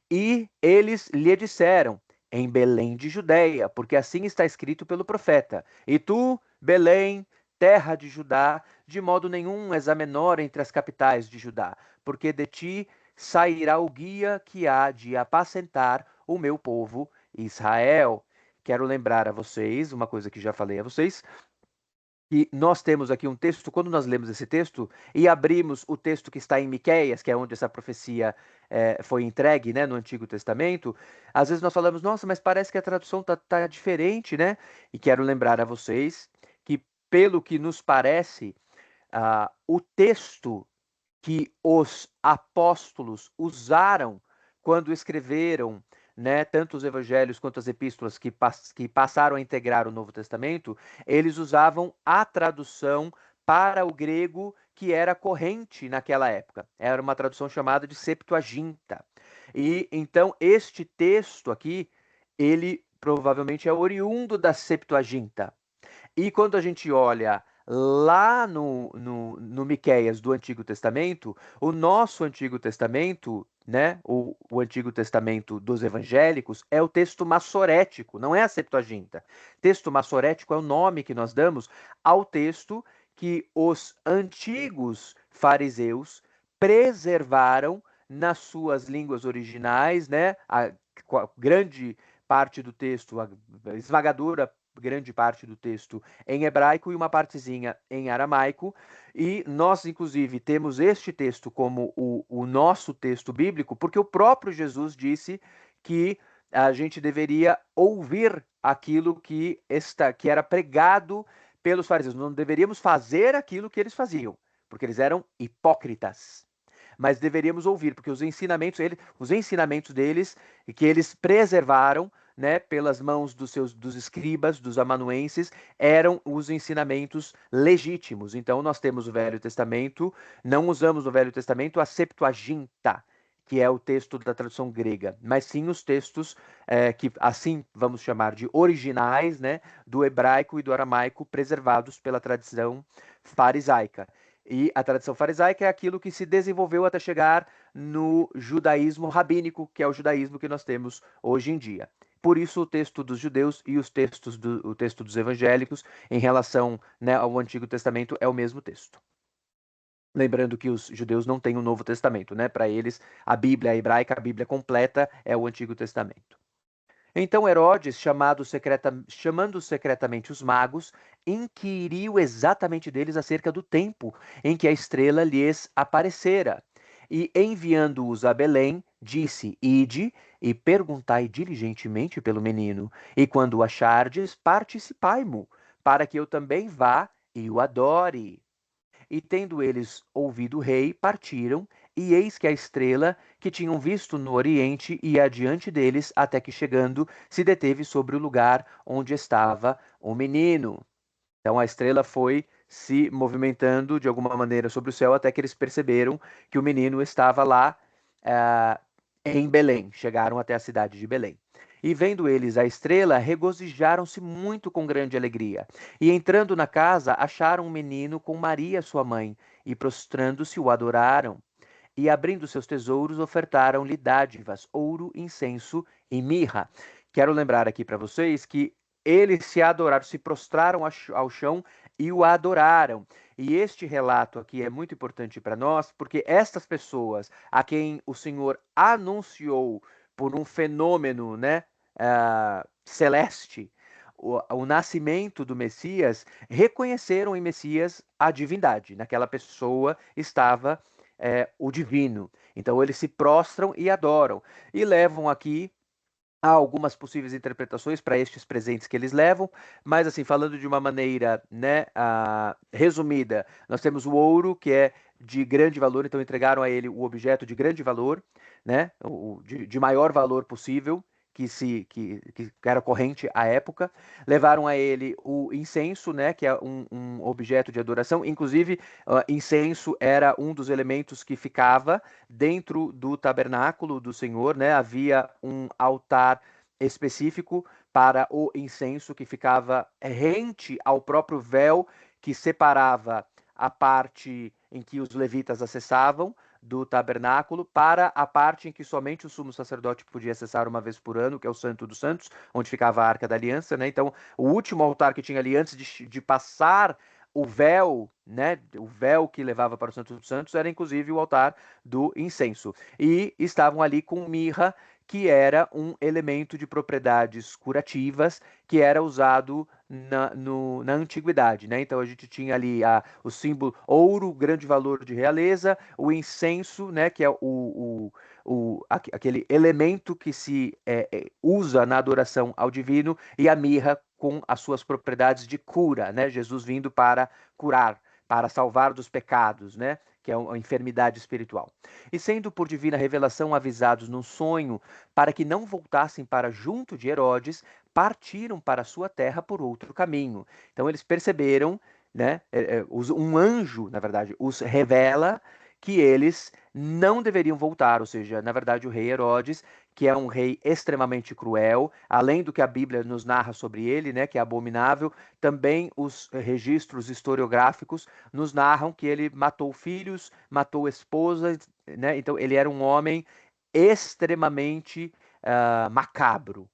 E eles lhe disseram: em Belém de Judeia, porque assim está escrito pelo profeta. E tu, Belém, terra de Judá, de modo nenhum és a menor entre as capitais de Judá, porque de ti sairá o guia que há de apacentar o meu povo Israel. Quero lembrar a vocês, uma coisa que já falei a vocês, que nós temos aqui um texto, quando nós lemos esse texto e abrimos o texto que está em Miqueias, que é onde essa profecia foi entregue, né, no Antigo Testamento, às vezes nós falamos, nossa, mas parece que a tradução tá diferente, né? E quero lembrar a vocês que, pelo que nos parece, o texto que os apóstolos usaram quando escreveram, né, tanto os evangelhos quanto as epístolas que passaram a integrar o Novo Testamento, eles usavam a tradução para o grego que era corrente naquela época. Era uma tradução chamada de Septuaginta. E então este texto aqui, ele provavelmente é oriundo da Septuaginta. E quando a gente olha lá no Miqueias do Antigo Testamento, o nosso Antigo Testamento, né, o Antigo Testamento dos evangélicos, é o texto massorético, não é a Septuaginta. Texto massorético é o nome que nós damos ao texto que os antigos fariseus preservaram nas suas línguas originais, né, a grande parte do texto, a esmagadora grande parte do texto em hebraico e uma partezinha em aramaico. E nós, inclusive, temos este texto como o nosso texto bíblico, porque o próprio Jesus disse que a gente deveria ouvir aquilo que era pregado pelos fariseus. Não deveríamos fazer aquilo que eles faziam, porque eles eram hipócritas. Mas deveríamos ouvir, porque os ensinamentos deles, que eles preservaram, né, pelas mãos dos escribas, dos amanuenses, eram os ensinamentos legítimos. Então, nós temos o Velho Testamento, não usamos no Velho Testamento a Septuaginta, que é o texto da tradução grega, mas sim os textos que, assim vamos chamar de originais, né, do hebraico e do aramaico, preservados pela tradição farisaica. E a tradição farisaica é aquilo que se desenvolveu até chegar no judaísmo rabínico, que é o judaísmo que nós temos hoje em dia. Por isso, o texto dos judeus e o texto dos evangélicos, em relação, né, ao Antigo Testamento, é o mesmo texto. Lembrando que os judeus não têm o Novo Testamento, né? Para eles, a Bíblia hebraica, a Bíblia completa, é o Antigo Testamento. Então Herodes, chamando secretamente os magos, inquiriu exatamente deles acerca do tempo em que a estrela lhes aparecera. E enviando-os a Belém, disse: Ide e perguntai diligentemente pelo menino, e quando o achardes, participai-mo, para que eu também vá e o adore. E tendo eles ouvido o rei, partiram, e eis que a estrela que tinham visto no oriente ia adiante deles, até que chegando, se deteve sobre o lugar onde estava o menino. Então a estrela foi se movimentando de alguma maneira sobre o céu, até que eles perceberam que o menino estava lá, ah, em Belém. Chegaram até a cidade de Belém. E vendo eles a estrela, regozijaram-se muito com grande alegria. E entrando na casa, acharam um menino com Maria, sua mãe, e prostrando-se o adoraram. E abrindo seus tesouros, ofertaram-lhe dádivas, ouro, incenso e mirra. Quero lembrar aqui para vocês que eles se adoraram, se prostraram ao chão e o adoraram. E este relato aqui é muito importante para nós, porque estas pessoas a quem o Senhor anunciou por um fenômeno, né, celeste, o nascimento do Messias, reconheceram em Messias a divindade. Naquela pessoa estava o divino. Então eles se prostram e adoram. E levam aqui há algumas possíveis interpretações para estes presentes que eles levam, mas assim, falando de uma maneira, né, resumida, nós temos o ouro, que é de grande valor, então entregaram a ele o objeto de grande valor, né, de maior valor possível, que era corrente à época. Levaram a ele o incenso, né, que é um objeto de adoração. Inclusive, incenso era um dos elementos que ficava dentro do tabernáculo do Senhor, né? Havia um altar específico para o incenso que ficava rente ao próprio véu que separava a parte em que os levitas acessavam do tabernáculo para a parte em que somente o sumo sacerdote podia acessar uma vez por ano, que é o Santo dos Santos, onde ficava a Arca da Aliança, né? Então, o último altar que tinha ali antes de passar o véu, né, o véu que levava para o Santo dos Santos era inclusive o altar do incenso. E estavam ali com mirra, que era um elemento de propriedades curativas que era usado na antiguidade, né? Então a gente tinha ali o símbolo ouro, grande valor de realeza, o incenso, né, que é aquele elemento que se usa na adoração ao divino, e a mirra com as suas propriedades de cura, né? Jesus vindo para curar, para salvar dos pecados, né? Que é uma enfermidade espiritual. E sendo por divina revelação avisados num sonho para que não voltassem para junto de Herodes, partiram para a sua terra por outro caminho. Então eles perceberam, né? Um anjo, na verdade, os revela que eles não deveriam voltar, ou seja, na verdade o rei Herodes, que é um rei extremamente cruel, além do que a Bíblia nos narra sobre ele, né, que é abominável, também os registros historiográficos nos narram que ele matou filhos, matou esposas, né? Então ele era um homem extremamente macabro.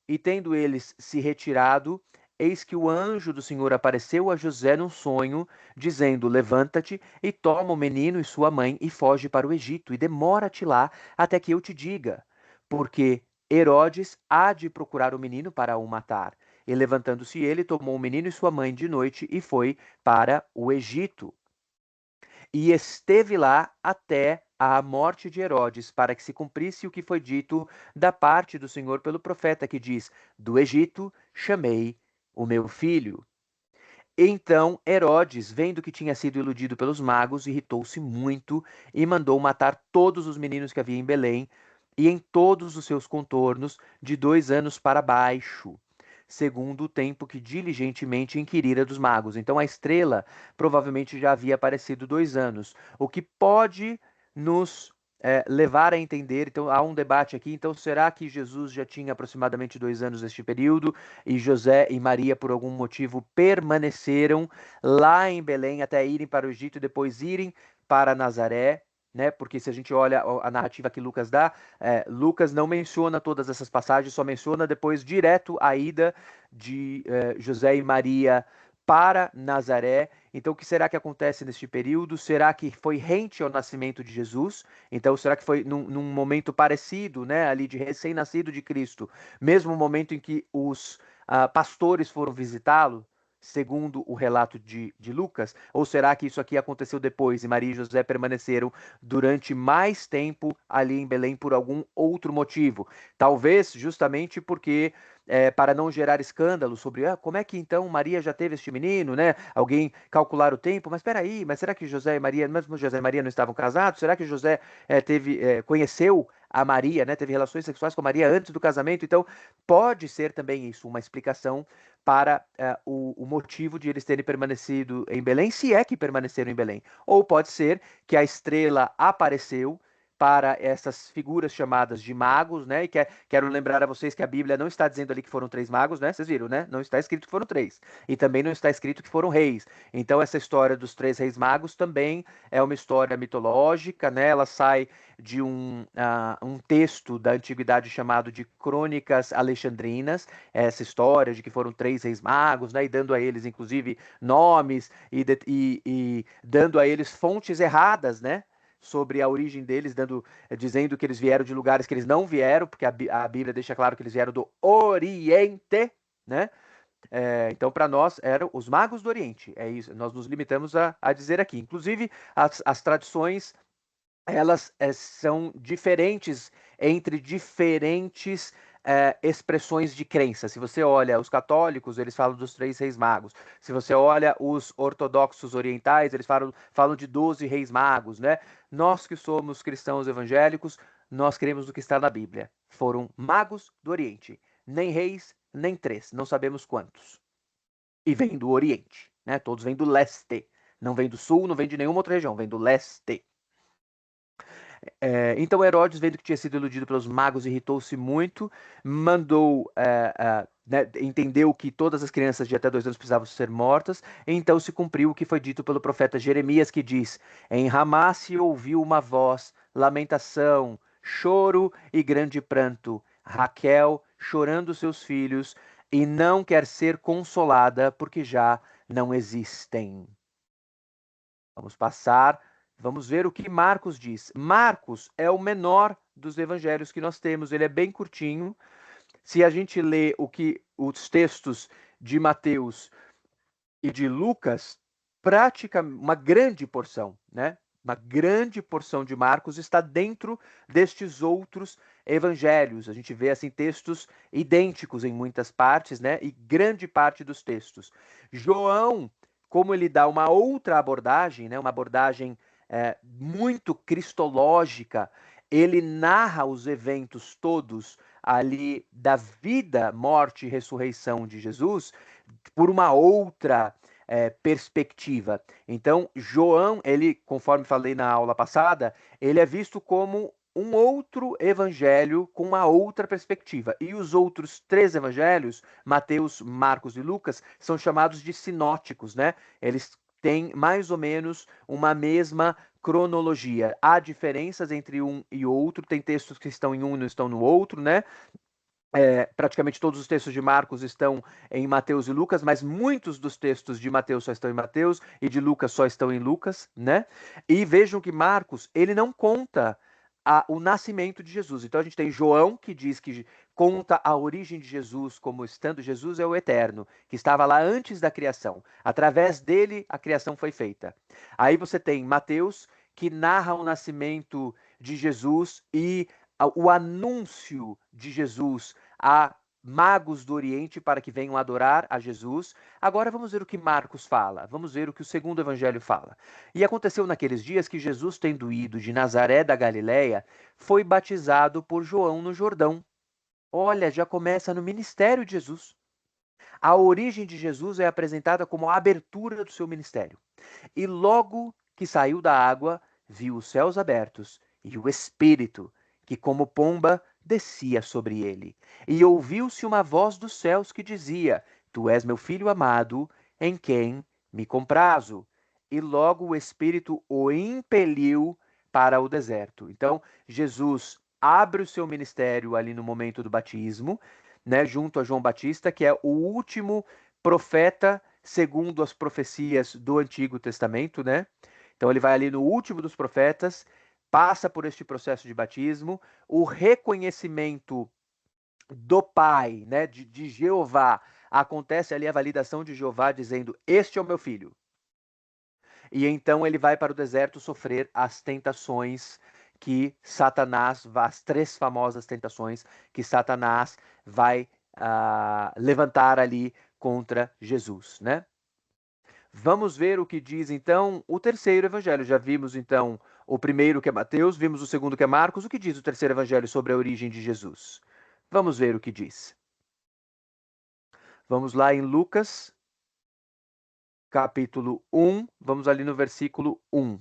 E tendo eles se retirado, eis que o anjo do Senhor apareceu a José num sonho, dizendo: Levanta-te e toma o menino e sua mãe e foge para o Egito, e demora-te lá até que eu te diga, porque Herodes há de procurar o menino para o matar. E levantando-se ele, tomou o menino e sua mãe de noite e foi para o Egito. E esteve lá até a morte de Herodes, para que se cumprisse o que foi dito da parte do Senhor pelo profeta, que diz: Do Egito chamei o meu filho. Então Herodes, vendo que tinha sido iludido pelos magos, irritou-se muito e mandou matar todos os meninos que havia em Belém e em todos os seus contornos, de 2 anos para baixo, segundo o tempo que diligentemente inquirira dos magos. Então a estrela provavelmente já havia aparecido 2 anos, o que pode nos levar a entender, então há um debate aqui, então será que Jesus já tinha aproximadamente 2 anos neste período e José e Maria por algum motivo permaneceram lá em Belém até irem para o Egito e depois irem para Nazaré, né? Porque se a gente olha a narrativa que Lucas dá, Lucas não menciona todas essas passagens, só menciona depois direto a ida de José e Maria para Nazaré. Então, o que será que acontece neste período? Será que foi rente ao nascimento de Jesus? Então, será que foi num momento parecido, né, ali de recém-nascido de Cristo, mesmo momento em que os pastores foram visitá-lo, segundo o relato de Lucas? Ou será que isso aqui aconteceu depois e Maria e José permaneceram durante mais tempo ali em Belém por algum outro motivo? Talvez justamente porque para não gerar escândalo sobre como é que então Maria já teve este menino, né? Alguém calcular o tempo, mas espera aí, mas será que José e Maria, mesmo José e Maria não estavam casados? Será que José conheceu a Maria, né? Teve relações sexuais com a Maria antes do casamento? Então pode ser também isso uma explicação para o motivo de eles terem permanecido em Belém, se é que permaneceram em Belém. Ou pode ser que a estrela apareceu para essas figuras chamadas de magos, né? E quero lembrar a vocês que a Bíblia não está dizendo ali que foram 3 magos, né? Vocês viram, né? Não está escrito que foram 3. E também não está escrito que foram reis. Então, essa história dos 3 reis magos também é uma história mitológica, né? Ela sai de um texto da antiguidade chamado de Crônicas Alexandrinas, essa história de que foram 3 reis magos, né? E dando a eles, inclusive, nomes e dando a eles fontes erradas, né? Sobre a origem deles, dizendo que eles vieram de lugares que eles não vieram, porque a Bíblia deixa claro que eles vieram do Oriente, né? Então, para nós, eram os magos do Oriente. É isso, nós nos limitamos a dizer aqui. Inclusive, as tradições, elas são diferentes entre diferentes expressões de crença. Se você olha os católicos, eles falam dos 3 reis magos. Se você olha os ortodoxos orientais, eles falam de 12 reis magos, né? Nós que somos cristãos evangélicos, nós cremos no que está na Bíblia. Foram magos do Oriente, nem reis, nem 3, não sabemos quantos. E vem do Oriente, né? Todos vêm do leste. Não vem do sul, não vem de nenhuma outra região, vem do leste. Então Herodes, vendo que tinha sido iludido pelos magos, irritou-se muito, mandou, né, entendeu que todas as crianças de até 2 anos precisavam ser mortas, então se cumpriu o que foi dito pelo profeta Jeremias, que diz: em Ramá se ouviu uma voz, lamentação, choro e grande pranto, Raquel chorando seus filhos, e não quer ser consolada, porque já não existem. Vamos passar, vamos ver o que Marcos diz. Marcos é o menor dos evangelhos que nós temos, ele é bem curtinho. Se a gente lê os textos de Mateus e de Lucas, praticamente uma grande porção, né? Uma grande porção de Marcos está dentro destes outros evangelhos. A gente vê assim textos idênticos em muitas partes, né? E grande parte dos textos. João, como ele dá uma outra abordagem, né? Uma abordagem muito cristológica, ele narra os eventos todos ali da vida, morte e ressurreição de Jesus por uma outra perspectiva. Então, João, ele, conforme falei na aula passada, ele é visto como um outro evangelho com uma outra perspectiva. E os outros 3 evangelhos, Mateus, Marcos e Lucas, são chamados de sinóticos, né? Eles têm mais ou menos uma mesma cronologia. Há diferenças entre um e outro, tem textos que estão em um e não estão no outro, né? Praticamente todos os textos de Marcos estão em Mateus e Lucas, mas muitos dos textos de Mateus só estão em Mateus e de Lucas só estão em Lucas, né? E vejam que Marcos, ele não conta o nascimento de Jesus. Então a gente tem João, que diz que conta a origem de Jesus como estando Jesus é o eterno, que estava lá antes da criação. Através dele a criação foi feita. Aí você tem Mateus, que narra o nascimento de Jesus e o anúncio de Jesus a magos do Oriente para que venham adorar a Jesus. Agora vamos ver o que Marcos fala, vamos ver o que o segundo evangelho fala. E aconteceu naqueles dias que Jesus, tendo ido de Nazaré da Galileia, foi batizado por João no Jordão. Olha, já começa no ministério de Jesus. A origem de Jesus é apresentada como a abertura do seu ministério. E logo que saiu da água, viu os céus abertos e o Espírito, que como pomba descia sobre ele. E ouviu-se uma voz dos céus que dizia: Tu és meu filho amado, em quem me comprazo. E logo o Espírito o impeliu para o deserto. Então, Jesus abre o seu ministério ali no momento do batismo, né, junto a João Batista, que é o último profeta segundo as profecias do Antigo Testamento, né? Então ele vai ali no último dos profetas, passa por este processo de batismo, o reconhecimento do Pai, né, de Jeová, acontece ali a validação de Jeová dizendo: Este é o meu filho. E então ele vai para o deserto sofrer as tentações que Satanás, as 3 famosas tentações que Satanás vai levantar ali contra Jesus, né? Vamos ver o que diz então o terceiro evangelho. Já vimos então o primeiro, que é Mateus, vimos o segundo, que é Marcos. O que diz o terceiro evangelho sobre a origem de Jesus? Vamos ver o que diz. Vamos lá em Lucas, capítulo 1, vamos ali no versículo 1.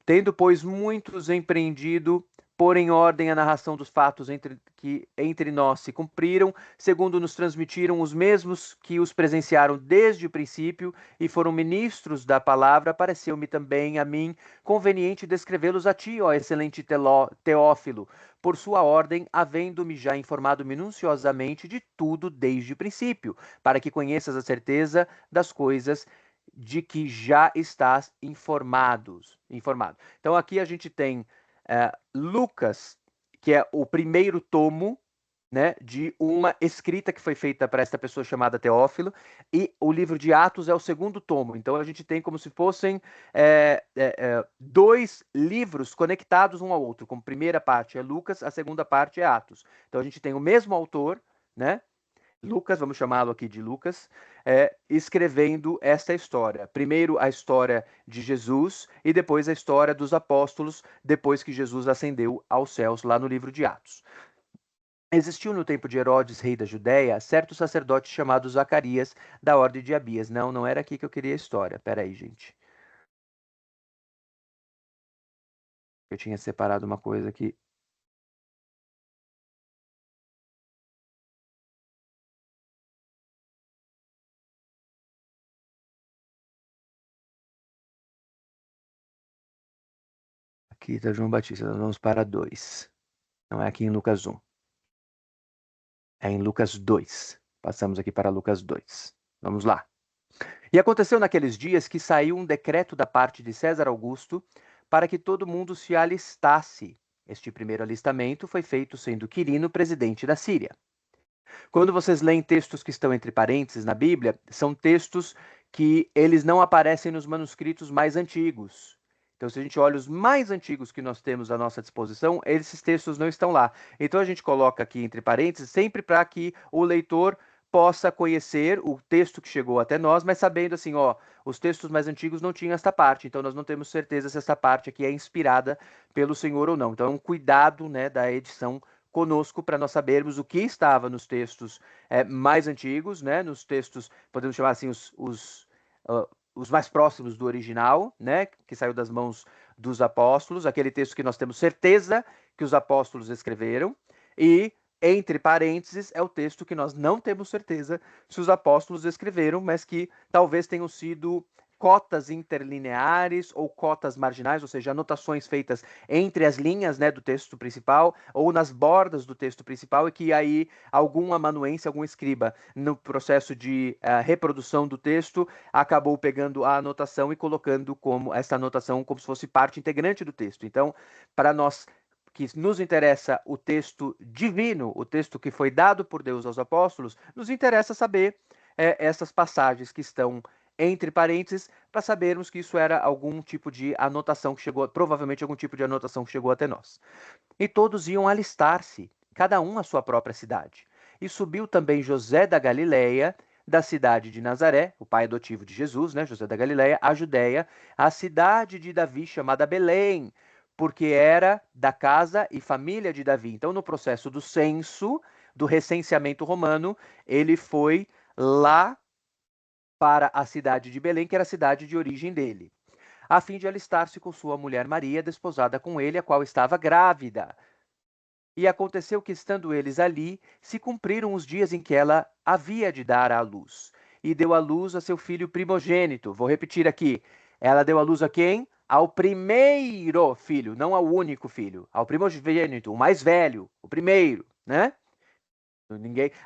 Tendo, pois, muitos empreendido, pôr em ordem a narração dos fatos que entre nós se cumpriram, segundo nos transmitiram os mesmos que os presenciaram desde o princípio e foram ministros da palavra, pareceu-me também a mim conveniente descrevê-los a ti, ó excelente Teófilo, por sua ordem, havendo-me já informado minuciosamente de tudo desde o princípio, para que conheças a certeza das coisas de que já estás informado. Então aqui a gente tem Lucas, que é o primeiro tomo, né, de uma escrita que foi feita para esta pessoa chamada Teófilo, e o livro de Atos é o segundo tomo. Então a gente tem como se fossem 2 livros conectados um ao outro. Como primeira parte é Lucas, a segunda parte é Atos. Então a gente tem o mesmo autor, né? Lucas, vamos chamá-lo aqui de Lucas, escrevendo esta história. Primeiro a história de Jesus e depois a história dos apóstolos, depois que Jesus ascendeu aos céus, lá no livro de Atos. Existiu no tempo de Herodes, rei da Judéia, certo sacerdote chamado Zacarias, da ordem de Abias. Não, não era aqui que eu queria a história. Pera aí, gente. Eu tinha separado uma coisa aqui. Aqui está João Batista. Nós vamos para 2. Não é aqui em Lucas 1. É em Lucas 2. Passamos aqui para Lucas 2. Vamos lá. E aconteceu naqueles dias que saiu um decreto da parte de César Augusto para que todo mundo se alistasse. Este primeiro alistamento foi feito sendo Quirino presidente da Síria. Quando vocês leem textos que estão entre parênteses na Bíblia, são textos que eles não aparecem nos manuscritos mais antigos. Então, se a gente olha os mais antigos que nós temos à nossa disposição, esses textos não estão lá. Então, a gente coloca aqui entre parênteses sempre para que o leitor possa conhecer o texto que chegou até nós, mas sabendo assim, ó, os textos mais antigos não tinham esta parte, então nós não temos certeza se essa parte aqui é inspirada pelo Senhor ou não. Então, é um cuidado, né, da edição conosco para nós sabermos o que estava nos textos mais antigos, né, nos textos, podemos chamar assim, os mais próximos do original, né, que saiu das mãos dos apóstolos, aquele texto que nós temos certeza que os apóstolos escreveram, e, entre parênteses, é o texto que nós não temos certeza se os apóstolos escreveram, mas que talvez tenham sido cotas interlineares ou cotas marginais, ou seja, anotações feitas entre as linhas, né, do texto principal ou nas bordas do texto principal, e que aí algum amanuense, algum escriba, no processo de reprodução do texto, acabou pegando a anotação e colocando como essa anotação como se fosse parte integrante do texto. Então, para nós que nos interessa o texto divino, o texto que foi dado por Deus aos apóstolos, nos interessa saber essas passagens que estão entre parênteses, para sabermos que isso era algum tipo de anotação que chegou, provavelmente algum tipo de anotação que chegou até nós. E todos iam alistar-se, cada um à sua própria cidade. E subiu também José da Galileia, da cidade de Nazaré, o pai adotivo de Jesus, né, José da Galileia, a Judéia, a cidade de Davi, chamada Belém, porque era da casa e família de Davi. Então, no processo do censo, do recenseamento romano, ele foi lá para a cidade de Belém, que era a cidade de origem dele. a fim de alistar-se com sua mulher Maria, desposada com ele, a qual estava grávida. E aconteceu que, estando eles ali, se cumpriram os dias em que ela havia de dar à luz. E deu à luz a seu filho primogênito. Vou repetir aqui. Ela deu à luz a quem? Ao primeiro filho, não ao único filho. Ao primogênito, o mais velho, o primeiro, né?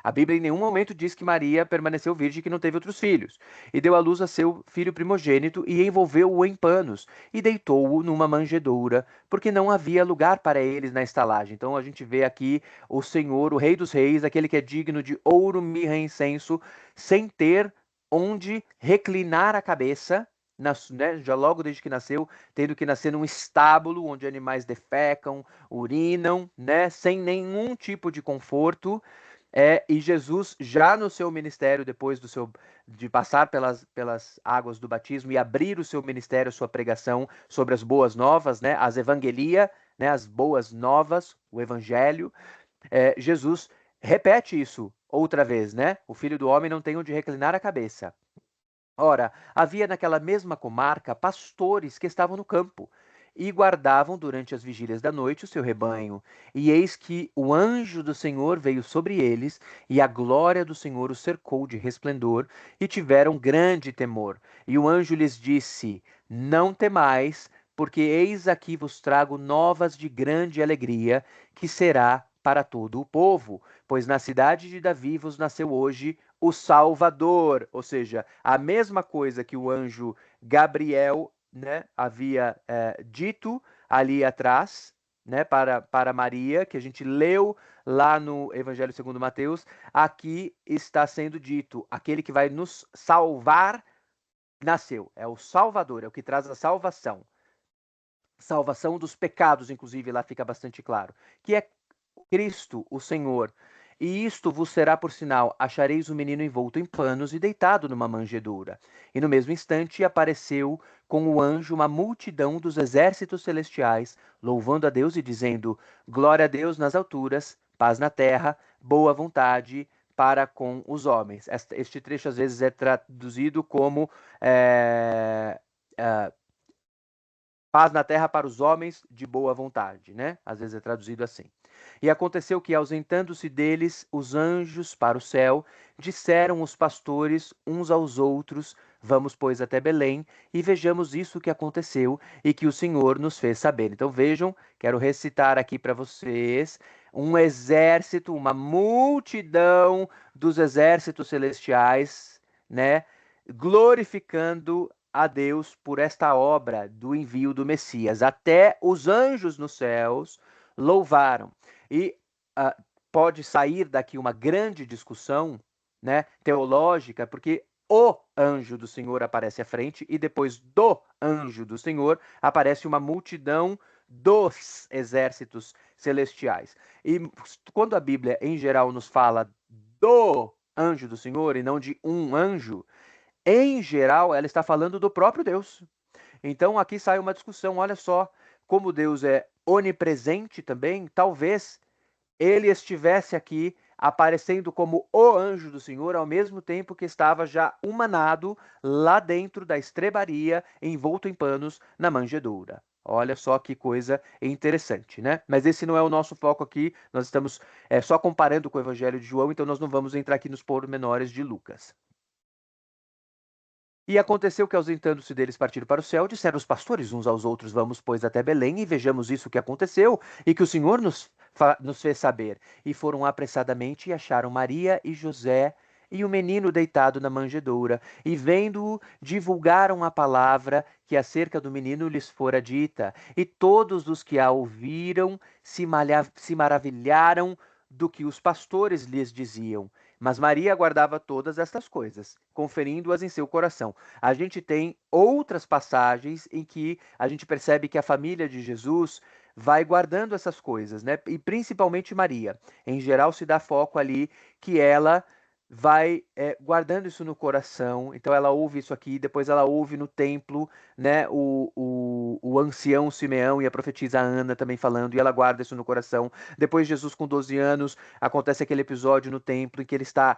A Bíblia em nenhum momento diz que Maria permaneceu virgem e que não teve outros filhos. E deu à luz a seu filho primogênito e envolveu-o em panos e deitou-o numa manjedoura, porque não havia lugar para eles na estalagem. Então a gente vê aqui o Senhor, o Rei dos Reis, aquele que é digno de ouro, mirra e incenso, sem ter onde reclinar a cabeça, né, já logo desde que nasceu, tendo que nascer num estábulo onde animais defecam, urinam, né, sem nenhum tipo de conforto. E Jesus, já no seu ministério, depois de passar pelas águas do batismo e abrir o seu ministério, a sua pregação sobre as boas novas, né, as evangelia, né, as boas novas, o evangelho, Jesus repete isso outra vez, né? O Filho do Homem não tem onde reclinar a cabeça. Ora, havia naquela mesma comarca pastores que estavam no campo e guardavam durante as vigílias da noite o seu rebanho. E eis que o anjo do Senhor veio sobre eles, e a glória do Senhor os cercou de resplendor, e tiveram grande temor. E o anjo lhes disse: Não temais, porque eis aqui vos trago novas de grande alegria, que será para todo o povo, pois na cidade de Davi vos nasceu hoje o Salvador, ou seja, a mesma coisa que o anjo Gabriel, né, havia dito ali atrás, né, para Maria, que a gente leu lá no Evangelho segundo Mateus, aqui está sendo dito: aquele que vai nos salvar nasceu, é o Salvador, é o que traz a salvação. Salvação dos pecados, inclusive, lá fica bastante claro, que é Cristo, o Senhor. E isto vos será por sinal: achareis o menino envolto em panos e deitado numa manjedoura. E no mesmo instante apareceu com o anjo uma multidão dos exércitos celestiais, louvando a Deus e dizendo: Glória a Deus nas alturas, paz na terra, boa vontade para com os homens. Este trecho às vezes é traduzido como paz na terra para os homens de boa vontade, né? Às vezes é traduzido assim. E aconteceu que, ausentando-se deles os anjos para o céu, disseram os pastores uns aos outros: Vamos, pois, até Belém e vejamos isso que aconteceu e que o Senhor nos fez saber. Então vejam, quero recitar aqui para vocês um exército, uma multidão dos exércitos celestiais, né? Glorificando a Deus por esta obra do envio do Messias. Até os anjos nos céus louvaram. E pode sair daqui uma grande discussão, né, teológica, porque o anjo do Senhor aparece à frente e depois do anjo do Senhor aparece uma multidão dos exércitos celestiais. E quando a Bíblia, em geral, nos fala do anjo do Senhor e não de um anjo, em geral, ela está falando do próprio Deus. Então aqui sai uma discussão, olha só, como Deus é onipresente também, talvez ele estivesse aqui aparecendo como o anjo do Senhor, ao mesmo tempo que estava já humanado lá dentro da estrebaria, envolto em panos, na manjedoura. Olha só que coisa interessante, né? Mas esse não é o nosso foco aqui, nós estamos só comparando com o Evangelho de João, então nós não vamos entrar aqui nos pormenores de Lucas. E aconteceu que, ausentando-se deles, partiram para o céu, disseram os pastores uns aos outros: Vamos, pois, até Belém e vejamos isso que aconteceu e que o Senhor nos fez saber. E foram apressadamente e acharam Maria e José e o menino deitado na manjedoura. E vendo-o, divulgaram a palavra que acerca do menino lhes fora dita. E todos os que a ouviram se maravilharam do que os pastores lhes diziam. Mas Maria guardava todas estas coisas, conferindo-as em seu coração. A gente tem outras passagens em que a gente percebe que a família de Jesus vai guardando essas coisas, né? E principalmente Maria. Em geral, se dá foco ali que ela vai guardando isso no coração. Então ela ouve isso aqui, depois ela ouve no templo, né, o ancião Simeão e a profetisa Ana também falando, e ela guarda isso no coração. Depois Jesus com 12 anos, acontece aquele episódio no templo em que ele está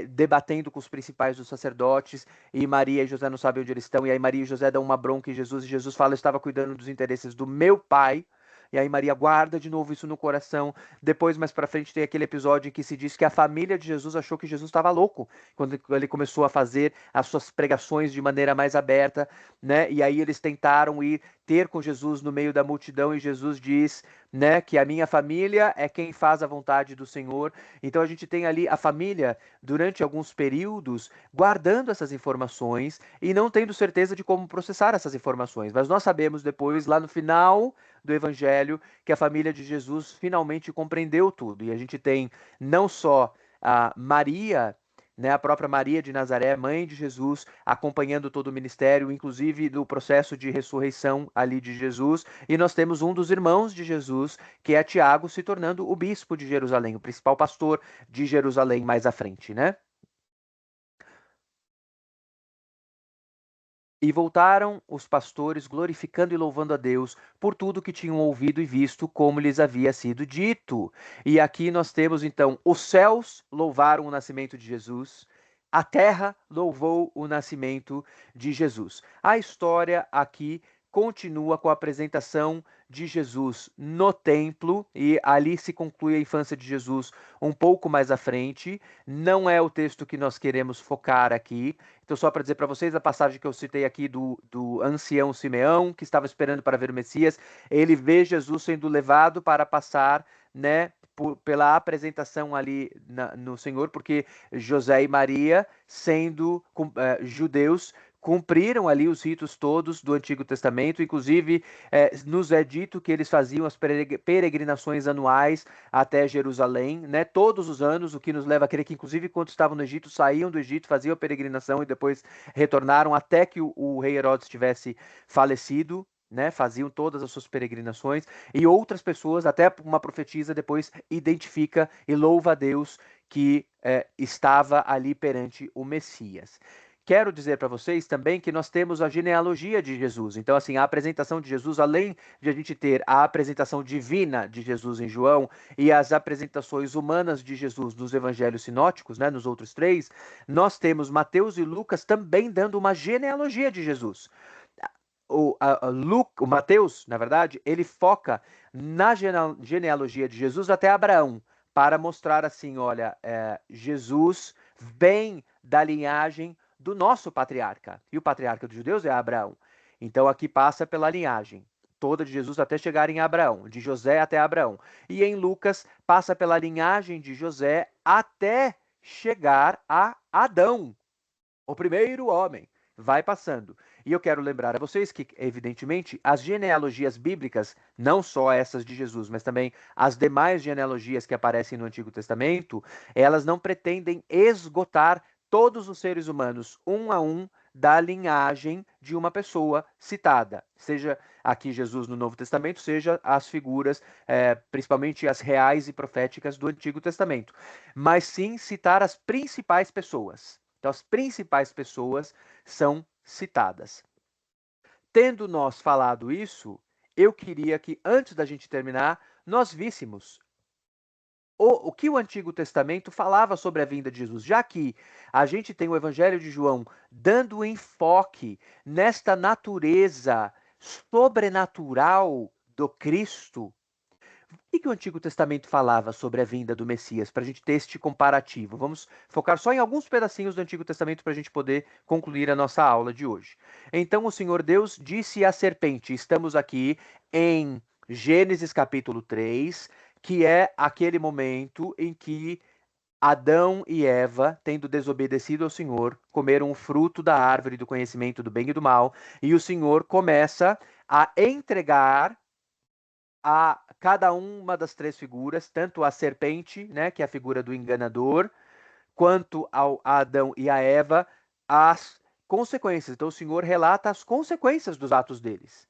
debatendo com os principais dos sacerdotes, e Maria e José não sabem onde eles estão, e aí Maria e José dão uma bronca em Jesus, e Jesus fala: eu estava cuidando dos interesses do meu pai. E aí Maria guarda de novo isso no coração. Depois, mais para frente, tem aquele episódio em que se diz que a família de Jesus achou que Jesus estava louco quando ele começou a fazer as suas pregações de maneira mais aberta, né? E aí eles tentaram ir ter com Jesus no meio da multidão, e Jesus diz, né, que a minha família é quem faz a vontade do Senhor. Então a gente tem ali a família durante alguns períodos guardando essas informações e não tendo certeza de como processar essas informações. Mas nós sabemos depois, lá no final do Evangelho, que a família de Jesus finalmente compreendeu tudo. E a gente tem não só a Maria, né, a própria Maria de Nazaré, mãe de Jesus, acompanhando todo o ministério, inclusive no processo de ressurreição ali de Jesus. E nós temos um dos irmãos de Jesus, que é Tiago, se tornando o bispo de Jerusalém, o principal pastor de Jerusalém mais à frente, né? E voltaram os pastores, glorificando e louvando a Deus por tudo que tinham ouvido e visto, como lhes havia sido dito. E aqui nós temos então: os céus louvaram o nascimento de Jesus, a terra louvou o nascimento de Jesus. A história aqui continua com a apresentação de Jesus no templo, e ali se conclui a infância de Jesus um pouco mais à frente. Não é o texto que nós queremos focar aqui. Então, só para dizer para vocês, a passagem que eu citei aqui do ancião Simeão, que estava esperando para ver o Messias, ele vê Jesus sendo levado para passar, né, pela apresentação ali no Senhor, porque José e Maria, sendo judeus, cumpriram ali os ritos todos do Antigo Testamento. Inclusive, nos é dito que eles faziam as peregrinações anuais até Jerusalém, né, todos os anos, o que nos leva a crer que, inclusive, quando estavam no Egito, saíam do Egito, faziam a peregrinação e depois retornaram até que o rei Herodes tivesse falecido. Né, faziam todas as suas peregrinações, e outras pessoas, até uma profetisa, depois identifica e louva a Deus que estava ali perante o Messias. Quero dizer para vocês também que nós temos a genealogia de Jesus. Então, assim, a apresentação de Jesus, além de a gente ter a apresentação divina de Jesus em João e as apresentações humanas de Jesus nos evangelhos sinóticos, né, nos outros três, nós temos Mateus e Lucas também dando uma genealogia de Jesus. O Mateus, na verdade, ele foca na genealogia de Jesus até Abraão, para mostrar assim, olha, Jesus vem da linhagem do nosso patriarca, e o patriarca dos judeus é Abraão. Então aqui passa pela linhagem toda de Jesus até chegar em Abraão, de José até Abraão. E em Lucas passa pela linhagem de José até chegar a Adão, o primeiro homem. Vai passando. E eu quero lembrar a vocês que, evidentemente, as genealogias bíblicas, não só essas de Jesus, mas também as demais genealogias que aparecem no Antigo Testamento, elas não pretendem esgotar todos os seres humanos, um a um, da linhagem de uma pessoa citada. Seja aqui Jesus no Novo Testamento, seja as figuras, principalmente as reais e proféticas do Antigo Testamento. Mas sim citar as principais pessoas. Então, as principais pessoas são citadas. Tendo nós falado isso, eu queria que, antes da gente terminar, nós víssemos o que o Antigo Testamento falava sobre a vinda de Jesus, já que a gente tem o Evangelho de João dando enfoque nesta natureza sobrenatural do Cristo. O que o Antigo Testamento falava sobre a vinda do Messias, para a gente ter este comparativo? Vamos focar só em alguns pedacinhos do Antigo Testamento para a gente poder concluir a nossa aula de hoje. Então o Senhor Deus disse à serpente, estamos aqui em Gênesis capítulo 3, que é aquele momento em que Adão e Eva, tendo desobedecido ao Senhor, comeram o fruto da árvore do conhecimento do bem e do mal, e o Senhor começa a entregar a cada uma das três figuras, tanto a serpente, né, que é a figura do enganador, quanto ao Adão e a Eva, as consequências. Então o Senhor relata as consequências dos atos deles.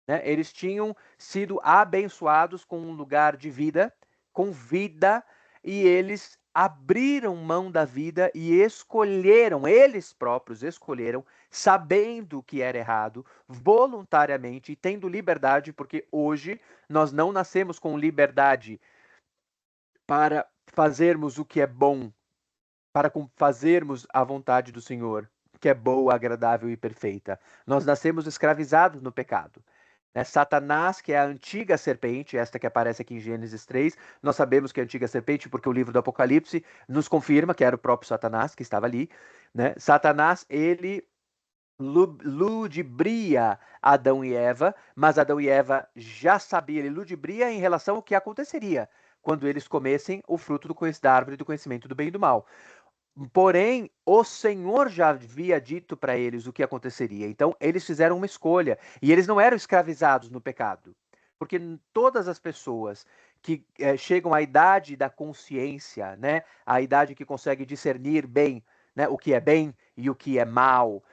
Né? Eles tinham sido abençoados com um lugar de vida, com vida, e eles abriram mão da vida e escolheram, eles próprios escolheram, sabendo que era errado, voluntariamente e tendo liberdade, porque hoje nós não nascemos com liberdade para fazermos o que é bom, para fazermos a vontade do Senhor, que é boa, agradável e perfeita. Nós nascemos escravizados no pecado. Satanás, que é a antiga serpente, esta que aparece aqui em Gênesis 3, nós sabemos que é a antiga serpente porque o livro do Apocalipse nos confirma que era o próprio Satanás que estava ali. Satanás, ele ludibria Adão e Eva, mas Adão e Eva já sabiam, ele ludibria em relação ao que aconteceria quando eles comessem o fruto da árvore do conhecimento do bem e do mal. Porém, o Senhor já havia dito para eles o que aconteceria. Então, eles fizeram uma escolha. E eles não eram escravizados no pecado. Porque todas as pessoas que chegam à idade da consciência, a idade que consegue discernir bem, o que é bem e o que é mal,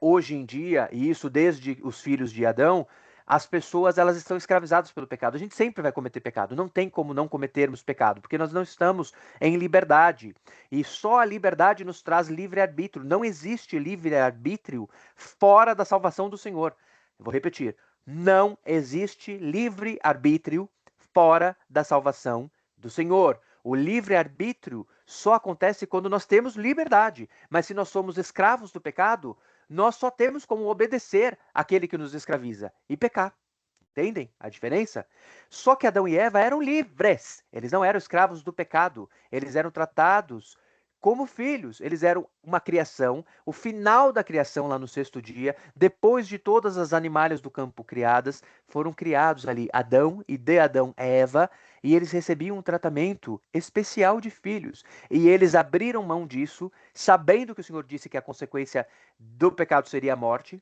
hoje em dia, e isso desde os filhos de Adão, as pessoas elas estão escravizadas pelo pecado. A gente sempre vai cometer pecado. Não tem como não cometermos pecado, porque nós não estamos em liberdade. E só a liberdade nos traz livre-arbítrio. Não existe livre-arbítrio fora da salvação do Senhor. Eu vou repetir. Não existe livre-arbítrio fora da salvação do Senhor. O livre-arbítrio só acontece quando nós temos liberdade. Mas se nós somos escravos do pecado, nós só temos como obedecer aquele que nos escraviza e pecar. Entendem a diferença? Só que Adão e Eva eram livres. Eles não eram escravos do pecado. Eles eram tratados como filhos. Eles eram uma criação, o final da criação lá no sexto dia, depois de todas as animalhas do campo criadas, foram criados ali Adão e de Adão Eva, e eles recebiam um tratamento especial de filhos. E eles abriram mão disso, sabendo que o Senhor disse que a consequência do pecado seria a morte.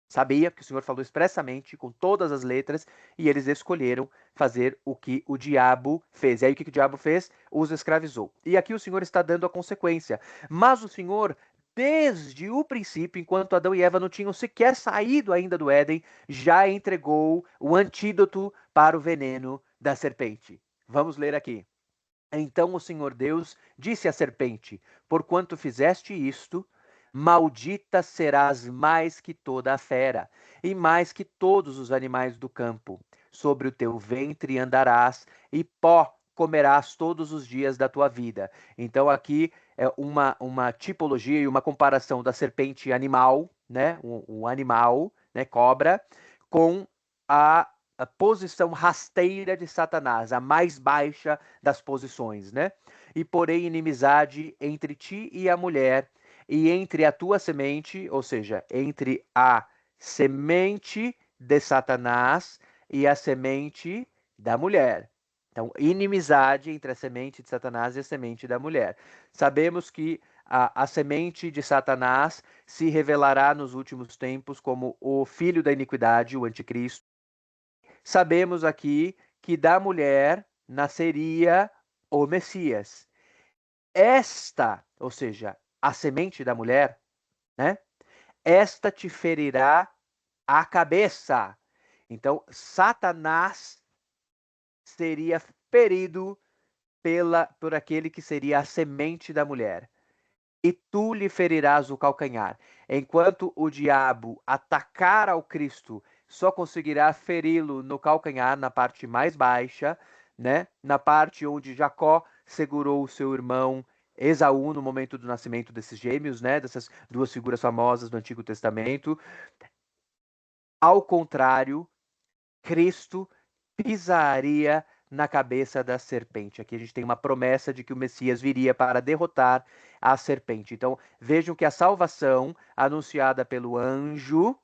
Sabia, porque o Senhor falou expressamente, com todas as letras, e eles escolheram fazer o que o diabo fez. E aí o que o diabo fez? Os escravizou. E aqui o Senhor está dando a consequência. Mas o Senhor, desde o princípio, enquanto Adão e Eva não tinham sequer saído ainda do Éden, já entregou o antídoto para o veneno da serpente. Vamos ler aqui. Então o Senhor Deus disse à serpente: Porquanto fizeste isto, maldita serás mais que toda a fera, e mais que todos os animais do campo. Sobre o teu ventre andarás, e pó comerás todos os dias da tua vida. Então aqui é uma tipologia e uma comparação da serpente animal, um animal, cobra, com a posição rasteira de Satanás, a mais baixa das posições, E porém inimizade entre ti e a mulher, e entre a tua semente, ou seja, entre a semente de Satanás e a semente da mulher. Então, inimizade entre a semente de Satanás e a semente da mulher. Sabemos que a semente de Satanás se revelará nos últimos tempos como o filho da iniquidade, o anticristo. Sabemos aqui que da mulher nasceria o Messias. Esta, ou seja, a semente da mulher, esta te ferirá a cabeça. Então, Satanás seria ferido por aquele que seria a semente da mulher. E tu lhe ferirás o calcanhar. Enquanto o diabo atacar ao Cristo, só conseguirá feri-lo no calcanhar, na parte mais baixa, na parte onde Jacó segurou o seu irmão Esaú no momento do nascimento desses gêmeos, dessas duas figuras famosas do Antigo Testamento. Ao contrário, Cristo pisaria na cabeça da serpente. Aqui a gente tem uma promessa de que o Messias viria para derrotar a serpente. Então, vejam que a salvação anunciada pelo anjo,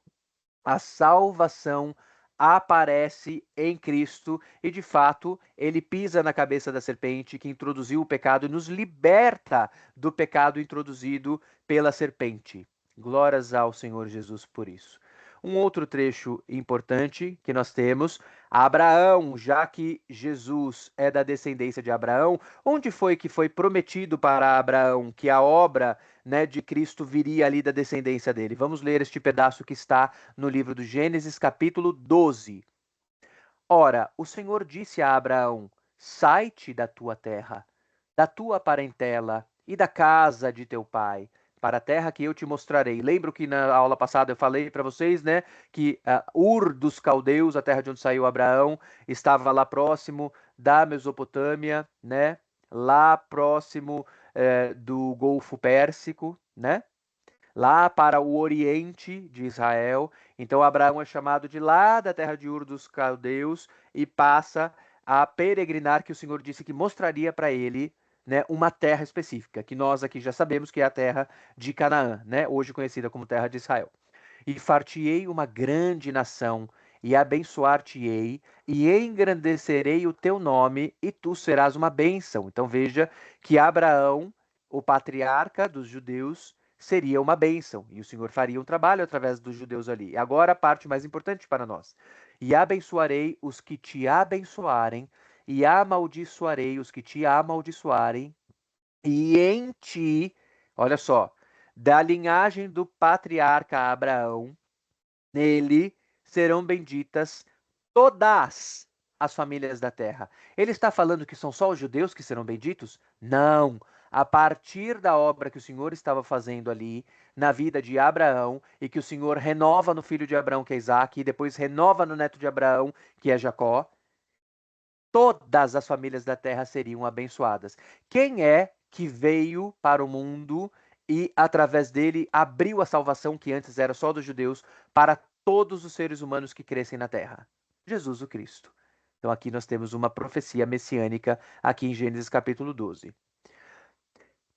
a salvação aparece em Cristo e, de fato, ele pisa na cabeça da serpente que introduziu o pecado e nos liberta do pecado introduzido pela serpente. Glórias ao Senhor Jesus por isso. Um outro trecho importante que nós temos, Abraão, já que Jesus é da descendência de Abraão, onde foi que foi prometido para Abraão que a obra de Cristo viria ali da descendência dele? Vamos ler este pedaço que está no livro do Gênesis, capítulo 12. Ora, o Senhor disse a Abraão: Sai-te da tua terra, da tua parentela e da casa de teu pai, para a terra que eu te mostrarei. Lembro que na aula passada eu falei para vocês, né, que Ur dos Caldeus, a terra de onde saiu Abraão, estava lá próximo da Mesopotâmia, né, lá próximo do Golfo Pérsico, né, lá para o oriente de Israel. Então Abraão é chamado de lá da terra de Ur dos Caldeus e passa a peregrinar, que o Senhor disse que mostraria para ele, né, uma terra específica, que nós aqui já sabemos que é a terra de Canaã, né, hoje conhecida como terra de Israel. E far-te-ei uma grande nação, e abençoar-te-ei, e engrandecerei o teu nome, e tu serás uma bênção. Então veja que Abraão, o patriarca dos judeus, seria uma bênção, e o Senhor faria um trabalho através dos judeus ali. E agora a parte mais importante para nós. E abençoarei os que te abençoarem, e amaldiçoarei os que te amaldiçoarem, e em ti, olha só, da linhagem do patriarca Abraão, nele serão benditas todas as famílias da terra. Ele está falando que são só os judeus que serão benditos? Não. A partir da obra que o Senhor estava fazendo ali na vida de Abraão e que o Senhor renova no filho de Abraão, que é Isaac, e depois renova no neto de Abraão, que é Jacó, todas as famílias da terra seriam abençoadas. Quem é que veio para o mundo e, através dele, abriu a salvação que antes era só dos judeus para todos os seres humanos que crescem na terra? Jesus o Cristo. Então aqui nós temos uma profecia messiânica aqui em Gênesis capítulo 12.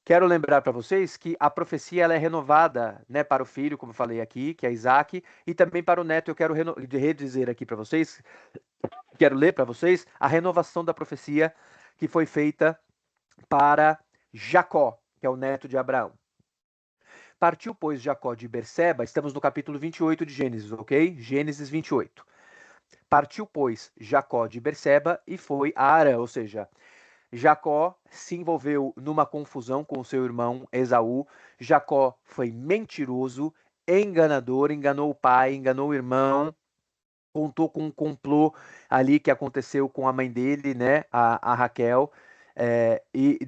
Quero lembrar para vocês que a profecia ela é renovada, né, para o filho, como eu falei aqui, que é Isaac, e também para o neto. Eu quero redizer aqui para vocês, quero ler para vocês a renovação da profecia que foi feita para Jacó, que é o neto de Abraão. Partiu, pois, Jacó de Berseba, estamos no capítulo 28 de Gênesis, ok? Gênesis 28. Partiu, pois, Jacó de Berseba e foi a Arã, ou seja, Jacó se envolveu numa confusão com o seu irmão Esaú. Jacó foi mentiroso, enganador, enganou o pai, enganou o irmão, contou com um complô ali que aconteceu com a mãe dele, né, a Raquel, e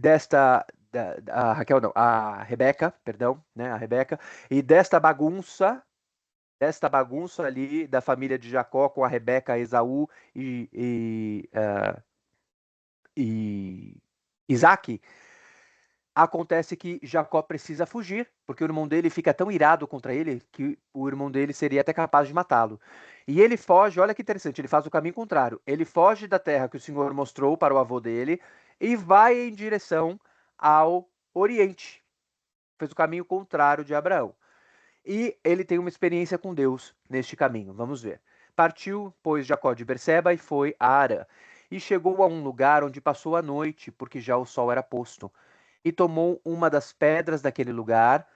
a Raquel não, a Rebeca, perdão, né, a Rebeca, e desta bagunça ali da família de Jacó com a Rebeca, Esaú e Isaac, acontece que Jacó precisa fugir, porque o irmão dele fica tão irado contra ele que o irmão dele seria até capaz de matá-lo. E ele foge, olha que interessante, ele faz o caminho contrário. Ele foge da terra que o Senhor mostrou para o avô dele e vai em direção ao Oriente. Fez o caminho contrário de Abraão. E ele tem uma experiência com Deus neste caminho. Vamos ver. Partiu, pois, Jacó de Berseba e foi a Arã. E chegou a um lugar onde passou a noite, porque já o sol era posto. E tomou uma das pedras daquele lugar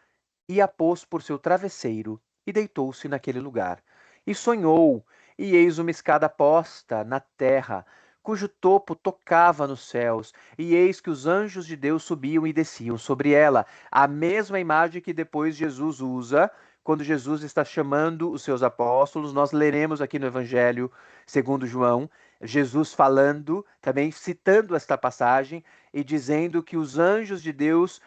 e a pôs por seu travesseiro, e deitou-se naquele lugar. E sonhou, e eis uma escada posta na terra, cujo topo tocava nos céus, e eis que os anjos de Deus subiam e desciam sobre ela. A mesma imagem que depois Jesus usa, quando Jesus está chamando os seus apóstolos, nós leremos aqui no Evangelho segundo João, Jesus falando, também citando esta passagem e dizendo que os anjos de Deus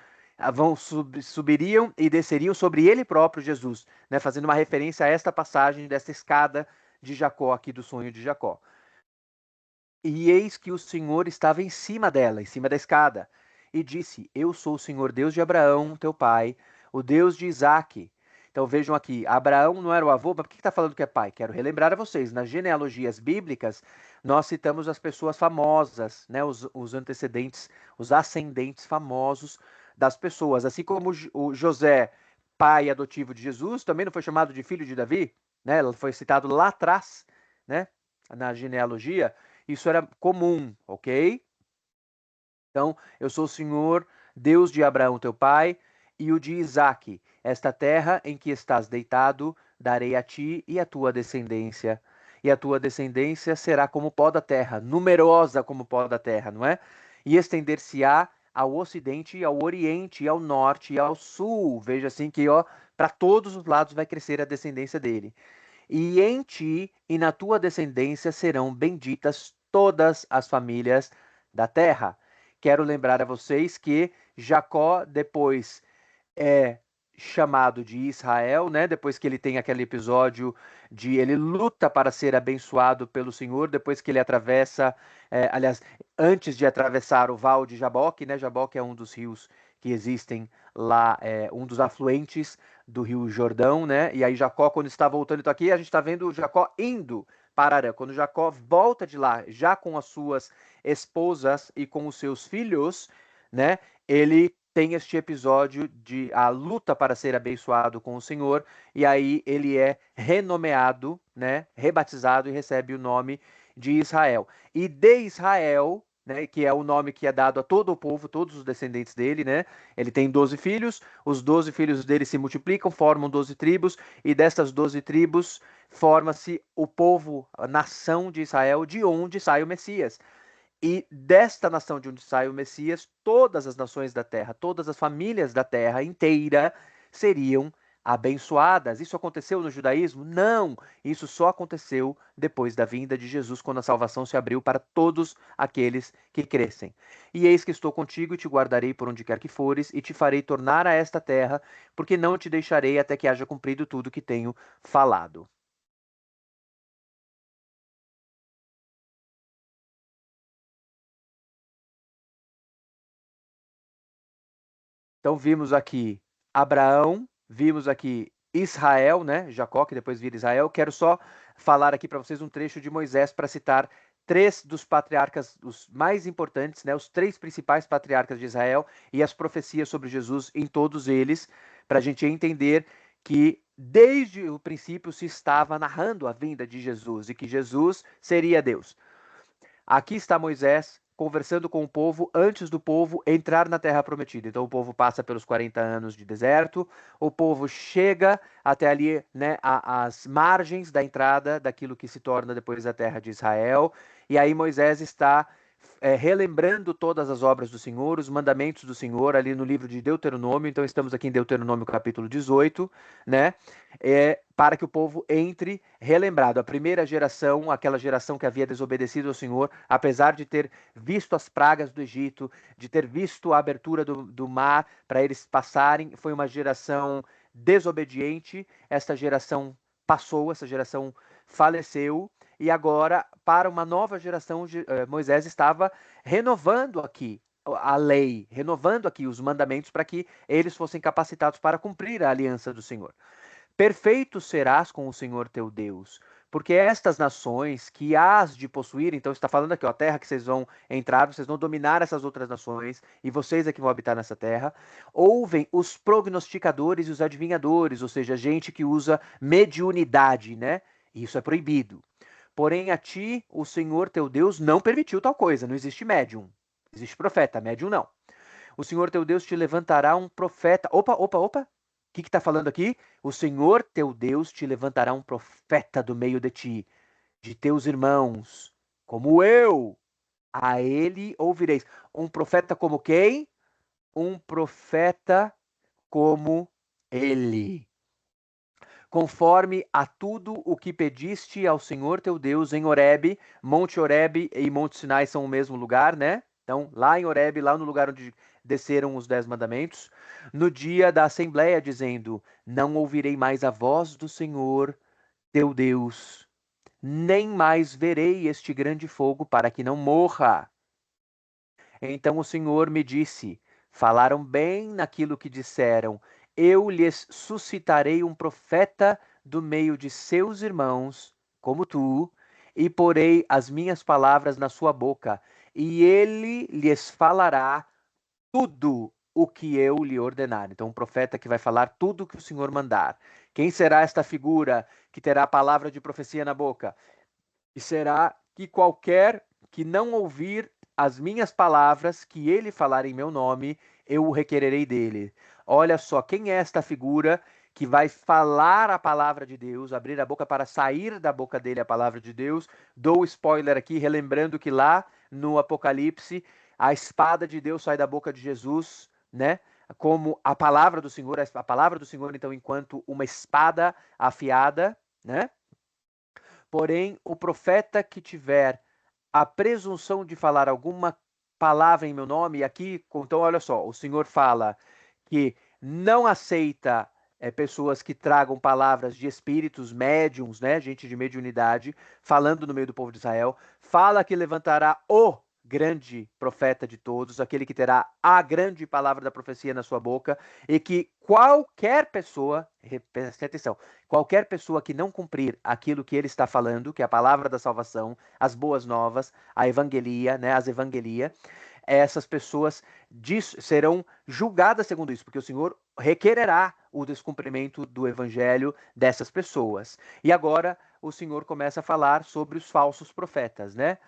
subiriam e desceriam sobre ele próprio, Jesus, né, fazendo uma referência a esta passagem desta escada de Jacó, aqui do sonho de Jacó. E eis que o Senhor estava em cima dela, em cima da escada, e disse: Eu sou o Senhor Deus de Abraão, teu pai, o Deus de Isaque. Então vejam aqui, Abraão não era o avô, mas por que está falando que é pai? Quero relembrar a vocês, nas genealogias bíblicas, nós citamos as pessoas famosas, né, os antecedentes, os ascendentes famosos das pessoas. Assim como o José, pai adotivo de Jesus, também não foi chamado de filho de Davi, né? Foi citado lá atrás, né, na genealogia. Isso era comum, ok? Então, eu sou o Senhor, Deus de Abraão, teu pai, e o de Isaque. Esta terra em que estás deitado, darei a ti e a tua descendência. E a tua descendência será como o pó da terra, numerosa como o pó da terra, não é? E estender-se-á ao ocidente, ao oriente, ao norte e ao sul. Veja assim que, ó, para todos os lados vai crescer a descendência dele. E em ti e na tua descendência serão benditas todas as famílias da terra. quero lembrar a vocês que Jacó depois é chamado de Israel, né? Depois que ele tem aquele episódio de ele luta para ser abençoado pelo Senhor, depois que ele atravessa, aliás, antes de atravessar o Val de Jaboque, né? Jaboque é um dos rios que existem lá, um dos afluentes do Rio Jordão, né? E aí Jacó, quando está voltando, então aqui a gente está vendo Jacó indo para Arã. Quando Jacó volta de lá, já com as suas esposas e com os seus filhos, né? Ele tem este episódio de a luta para ser abençoado com o Senhor, e aí ele é renomeado, né, rebatizado e recebe o nome de Israel. E de Israel, né, que é o nome que é dado a todo o povo, todos os descendentes dele, né? Ele tem 12 filhos, os 12 filhos dele se multiplicam, formam 12 tribos, e destas 12 tribos forma-se o povo, a nação de Israel, de onde sai o Messias. E desta nação de onde sai o Messias, todas as nações da terra, todas as famílias da terra inteira seriam abençoadas. Isso aconteceu no judaísmo? Não! Isso só aconteceu depois da vinda de Jesus, quando a salvação se abriu para todos aqueles que crescem. E eis que estou contigo e te guardarei por onde quer que fores, e te farei tornar a esta terra, porque não te deixarei até que haja cumprido tudo que tenho falado. Então vimos aqui Abraão, vimos aqui Israel, né? Jacó, que depois vira Israel. Quero só falar aqui para vocês um trecho de Moisés para citar três dos patriarcas, os mais importantes, né? Os três principais patriarcas de Israel e as profecias sobre Jesus em todos eles, para a gente entender que desde o princípio se estava narrando a vinda de Jesus e que Jesus seria Deus. Aqui está Moisés conversando com o povo antes do povo entrar na terra prometida. Então o povo passa pelos 40 anos de deserto, o povo chega até ali, né, as margens da entrada daquilo que se torna depois a terra de Israel. E aí Moisés está relembrando todas as obras do Senhor, os mandamentos do Senhor, ali no livro de Deuteronômio. Então estamos aqui em Deuteronômio capítulo 18, né? Para que o povo entre relembrado. A primeira geração, aquela geração que havia desobedecido ao Senhor, apesar de ter visto as pragas do Egito, de ter visto a abertura do mar para eles passarem, foi uma geração desobediente. Esta geração passou, essa geração faleceu, e agora, para uma nova geração, Moisés estava renovando aqui a lei, renovando aqui os mandamentos para que eles fossem capacitados para cumprir a aliança do Senhor. Perfeito serás com o Senhor teu Deus, porque estas nações que hás de possuir, então está falando aqui, ó, a terra que vocês vão entrar, vocês vão dominar essas outras nações, e vocês é que vão habitar nessa terra, ouvem os prognosticadores e os adivinhadores, ou seja, gente que usa mediunidade, né? Isso é proibido. Porém, a ti, o Senhor teu Deus não permitiu tal coisa, não existe médium. Existe profeta, médium não. O Senhor teu Deus te levantará um profeta. Opa, opa, opa. O que está falando aqui? O Senhor teu Deus te levantará um profeta do meio de ti, de teus irmãos, como eu. A ele ouvireis. Um profeta como quem? Um profeta como ele. Conforme a tudo o que pediste ao Senhor teu Deus em Horebe, Monte Horebe e Monte Sinai são o mesmo lugar, né? Então, lá em Horebe, lá no lugar onde desceram os 10 mandamentos, no dia da assembleia, dizendo: Não ouvirei mais a voz do Senhor teu Deus, nem mais verei este grande fogo para que não morra. Então o Senhor me disse: Falaram bem naquilo que disseram. Eu lhes suscitarei um profeta do meio de seus irmãos, como tu, e porei as minhas palavras na sua boca, e ele lhes falará tudo o que eu lhe ordenar. Então, um profeta que vai falar tudo o que o Senhor mandar. Quem será esta figura que terá a palavra de profecia na boca? E será que qualquer que não ouvir as minhas palavras que ele falar em meu nome, eu o requererei dele. Olha só, quem é esta figura que vai falar a palavra de Deus, abrir a boca para sair da boca dele a palavra de Deus? Dou spoiler aqui, relembrando que lá no Apocalipse, a espada de Deus sai da boca de Jesus, né? Como a palavra do Senhor, a palavra do Senhor, então, enquanto uma espada afiada, né? Porém, o profeta que tiver a presunção de falar alguma palavra em meu nome, e aqui, então olha só, o Senhor fala que não aceita pessoas que tragam palavras de espíritos, médiums, né, gente de mediunidade, falando no meio do povo de Israel. Fala que levantará o grande profeta de todos, aquele que terá a grande palavra da profecia na sua boca, e que qualquer pessoa, preste atenção, qualquer pessoa que não cumprir aquilo que ele está falando, que é a palavra da salvação, as boas novas, a evangelia, né, as evangelia, essas pessoas serão julgadas segundo isso, porque o Senhor requererá o descumprimento do evangelho dessas pessoas. E agora o Senhor começa a falar sobre os falsos profetas, né?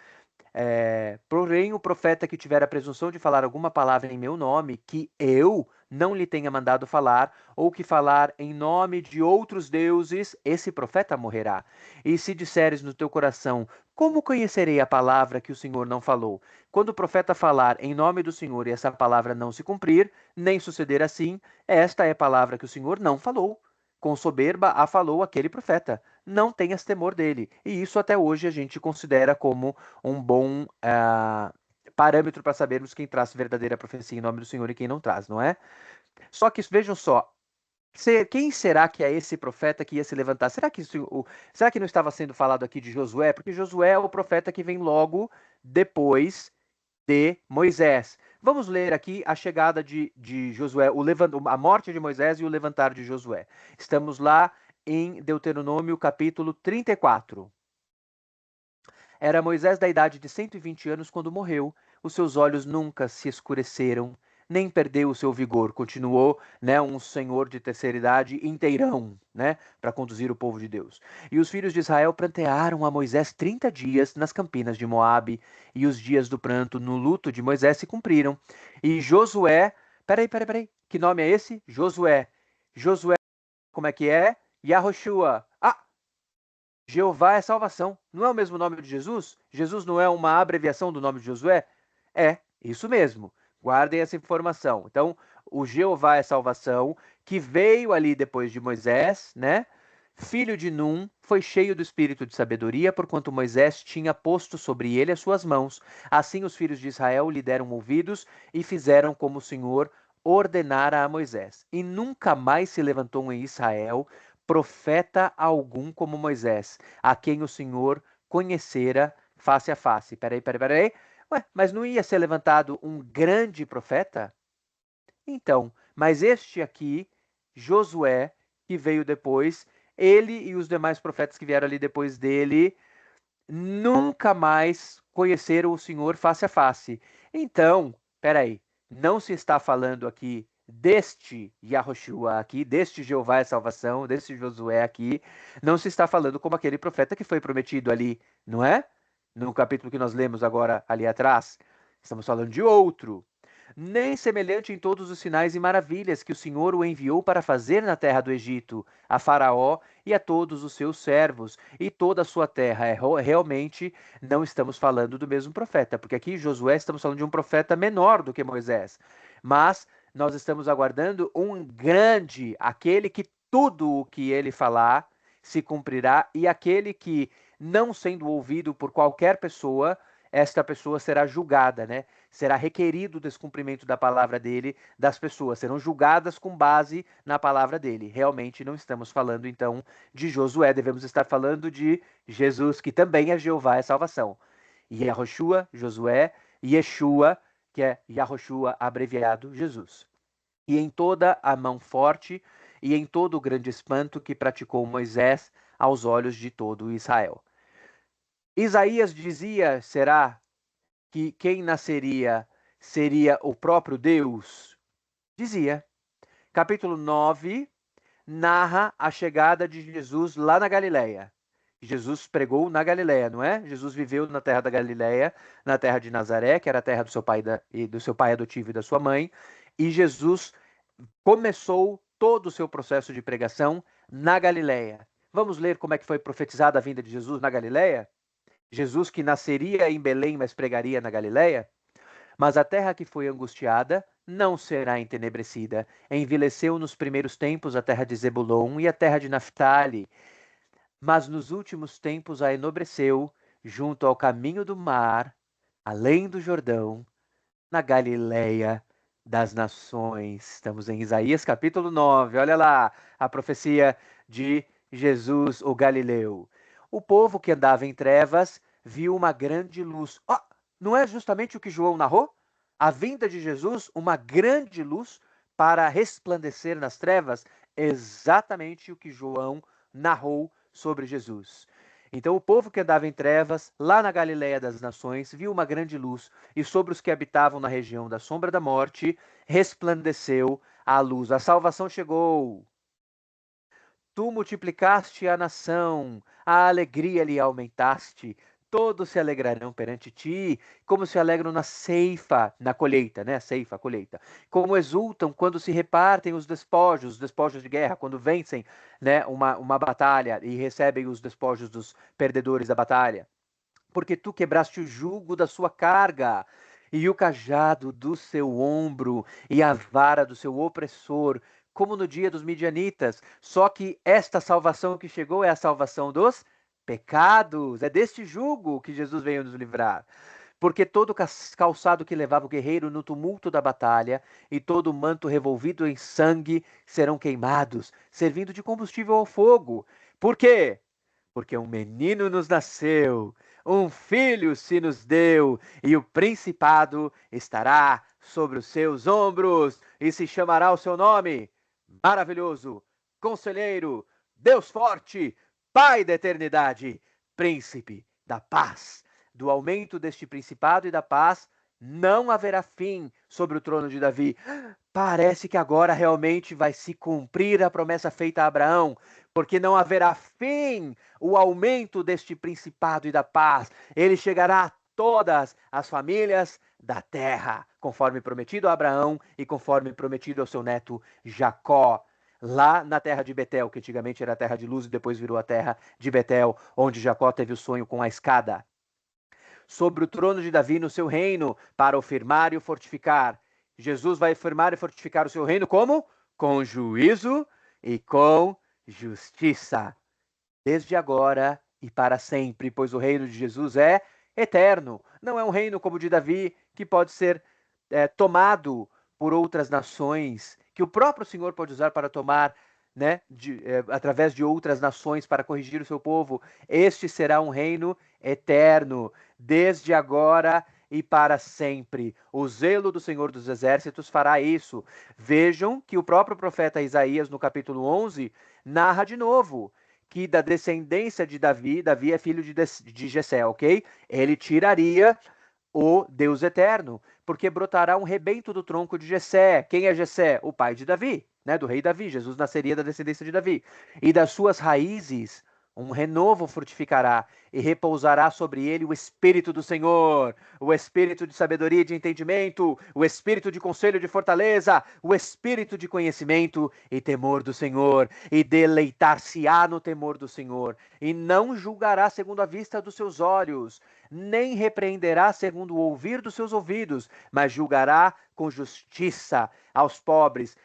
Porém, o profeta que tiver a presunção de falar alguma palavra em meu nome, que eu não lhe tenha mandado falar, ou que falar em nome de outros deuses, esse profeta morrerá. E se disseres no teu coração, como conhecerei a palavra que o Senhor não falou? Quando o profeta falar em nome do Senhor e essa palavra não se cumprir, nem suceder assim, esta é a palavra que o Senhor não falou. Com soberba a falou aquele profeta. Não tenhas temor dele. E isso até hoje a gente considera como um bom parâmetro para sabermos quem traz verdadeira profecia em nome do Senhor e quem não traz, não é? Só que vejam só, quem será que é esse profeta que ia se levantar? Será que não estava sendo falado aqui de Josué? Porque Josué é o profeta que vem logo depois de Moisés. Vamos ler aqui a chegada de Josué, a morte de Moisés e o levantar de Josué. Estamos lá em Deuteronômio capítulo 34. Era Moisés da idade de 120 anos quando morreu. Os seus olhos nunca se escureceram, nem perdeu o seu vigor. Continuou, né, um senhor de terceira idade inteirão, né, para conduzir o povo de Deus. E os filhos de Israel prantearam a Moisés 30 dias nas campinas de Moabe, e os dias do pranto no luto de Moisés se cumpriram. E Josué, peraí, que nome é esse? Josué. Josué, como é que é? Yahoshua. Ah, Jeová é salvação. Não é o mesmo nome de Jesus? Jesus não é uma abreviação do nome de Josué? É, isso mesmo. Guardem essa informação. Então, o Jeová é salvação, que veio ali depois de Moisés, né? Filho de Num, foi cheio do espírito de sabedoria, porquanto Moisés tinha posto sobre ele as suas mãos. Assim os filhos de Israel lhe deram ouvidos e fizeram como o Senhor ordenara a Moisés. E nunca mais se levantou em Israel profeta algum como Moisés, a quem o Senhor conhecera face a face. Peraí. Ué, mas não ia ser levantado um grande profeta? Então, mas este aqui, Josué, que veio depois, ele e os demais profetas que vieram ali depois dele, nunca mais conheceram o Senhor face a face. Então, peraí, não se está falando aqui deste Yahoshua aqui, deste Jeová é salvação, deste Josué aqui, não se está falando como aquele profeta que foi prometido ali, não é? No capítulo que nós lemos agora ali atrás. Estamos falando de outro. Nem semelhante em todos os sinais e maravilhas que o Senhor o enviou para fazer na terra do Egito, a Faraó e a todos os seus servos e toda a sua terra. Realmente não estamos falando do mesmo profeta, porque aqui Josué estamos falando de um profeta menor do que Moisés. Mas nós estamos aguardando um grande, aquele que tudo o que ele falar se cumprirá e aquele que, não sendo ouvido por qualquer pessoa, esta pessoa será julgada, né? Será requerido o descumprimento da palavra dele, das pessoas serão julgadas com base na palavra dele. Realmente não estamos falando então de Josué, devemos estar falando de Jesus, que também é Jeová, é salvação. Yahoshua, Josué, Yeshua, que é Yahoshua abreviado Jesus. E em toda a mão forte e em todo o grande espanto que praticou Moisés aos olhos de todo Israel. Isaías dizia, será que quem nasceria seria o próprio Deus? Dizia. Capítulo 9 narra a chegada de Jesus lá na Galileia. Jesus pregou na Galileia, não é? Jesus viveu na terra da Galileia, na terra de Nazaré, que era a terra do seu pai, do seu pai adotivo e da sua mãe, e Jesus começou todo o seu processo de pregação na Galileia. Vamos ler como é que foi profetizada a vinda de Jesus na Galileia? Jesus que nasceria em Belém, mas pregaria na Galileia? Mas a terra que foi angustiada não será entenebrecida. Envileceu nos primeiros tempos a terra de Zebulon e a terra de Naphtali, mas nos últimos tempos a enobreceu junto ao caminho do mar, além do Jordão, na Galileia das nações. Estamos em Isaías capítulo 9. Olha lá a profecia de Jesus, o Galileu. O povo que andava em trevas viu uma grande luz. Oh, não é justamente o que João narrou? A vinda de Jesus, uma grande luz para resplandecer nas trevas, exatamente o que João narrou sobre Jesus. Então o povo que andava em trevas, lá na Galileia das nações, viu uma grande luz, e sobre os que habitavam na região da sombra da morte, resplandeceu a luz. A salvação chegou. Tu multiplicaste a nação, a alegria lhe aumentaste. Todos se alegrarão perante ti, como se alegram na ceifa, na colheita, né? Ceifa, colheita. Como exultam quando se repartem os despojos de guerra, quando vencem, né, uma batalha e recebem os despojos dos perdedores da batalha. Porque tu quebraste o jugo da sua carga, e o cajado do seu ombro, e a vara do seu opressor, como no dia dos midianitas. Só que esta salvação que chegou é a salvação dos pecados. É deste jugo que Jesus veio nos livrar. Porque todo calçado que levava o guerreiro no tumulto da batalha, e todo manto revolvido em sangue serão queimados, servindo de combustível ao fogo. Por quê? Porque um menino nos nasceu, um filho se nos deu, e o principado estará sobre os seus ombros, e se chamará o seu nome: Maravilhoso, Conselheiro, Deus Forte, Pai da Eternidade, Príncipe da Paz. Do aumento deste principado e da paz não haverá fim sobre o trono de Davi. Parece que agora realmente vai se cumprir a promessa feita a Abraão, porque não haverá fim o aumento deste principado e da paz. Ele chegará a todas as famílias da terra, conforme prometido a Abraão e conforme prometido ao seu neto Jacó. Lá na terra de Betel, que antigamente era a terra de Luz e depois virou a terra de Betel, onde Jacó teve o sonho com a escada. Sobre o trono de Davi no seu reino, para o firmar e o fortificar. Jesus vai firmar e fortificar o seu reino como? Com juízo e com justiça, desde agora e para sempre, pois o reino de Jesus é eterno. Não é um reino como o de Davi, que pode ser tomado por outras nações, que o próprio Senhor pode usar para tomar, né, através de outras nações para corrigir o seu povo. Este será um reino eterno, desde agora e para sempre. O zelo do Senhor dos Exércitos fará isso. Vejam que o próprio profeta Isaías, no capítulo 11, narra de novo que da descendência de Davi, Davi é filho de Jessé, ok? Ele tiraria o Deus eterno, porque brotará um rebento do tronco de Jessé. Quem é Jessé? O pai de Davi, né? Do rei Davi. Jesus nasceria da descendência de Davi. E das suas raízes um renovo frutificará, e repousará sobre ele o Espírito do Senhor, o Espírito de sabedoria e de entendimento, o Espírito de conselho e de fortaleza, o Espírito de conhecimento e temor do Senhor, e deleitar-se-á no temor do Senhor, e não julgará segundo a vista dos seus olhos, nem repreenderá segundo o ouvir dos seus ouvidos, mas julgará com justiça aos pobres.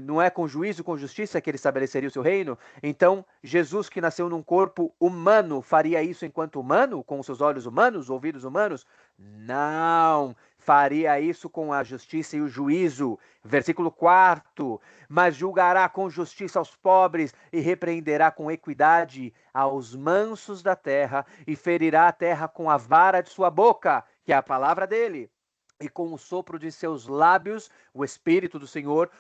Não é com juízo, com justiça que ele estabeleceria o seu reino? Então, Jesus, que nasceu num corpo humano, faria isso enquanto humano, com os seus olhos humanos, ouvidos humanos? Não! Faria isso com a justiça e o juízo. Versículo 4: mas julgará com justiça aos pobres e repreenderá com equidade aos mansos da terra, e ferirá a terra com a vara de sua boca, que é a palavra dele, e com o sopro de seus lábios, o Espírito do Senhor,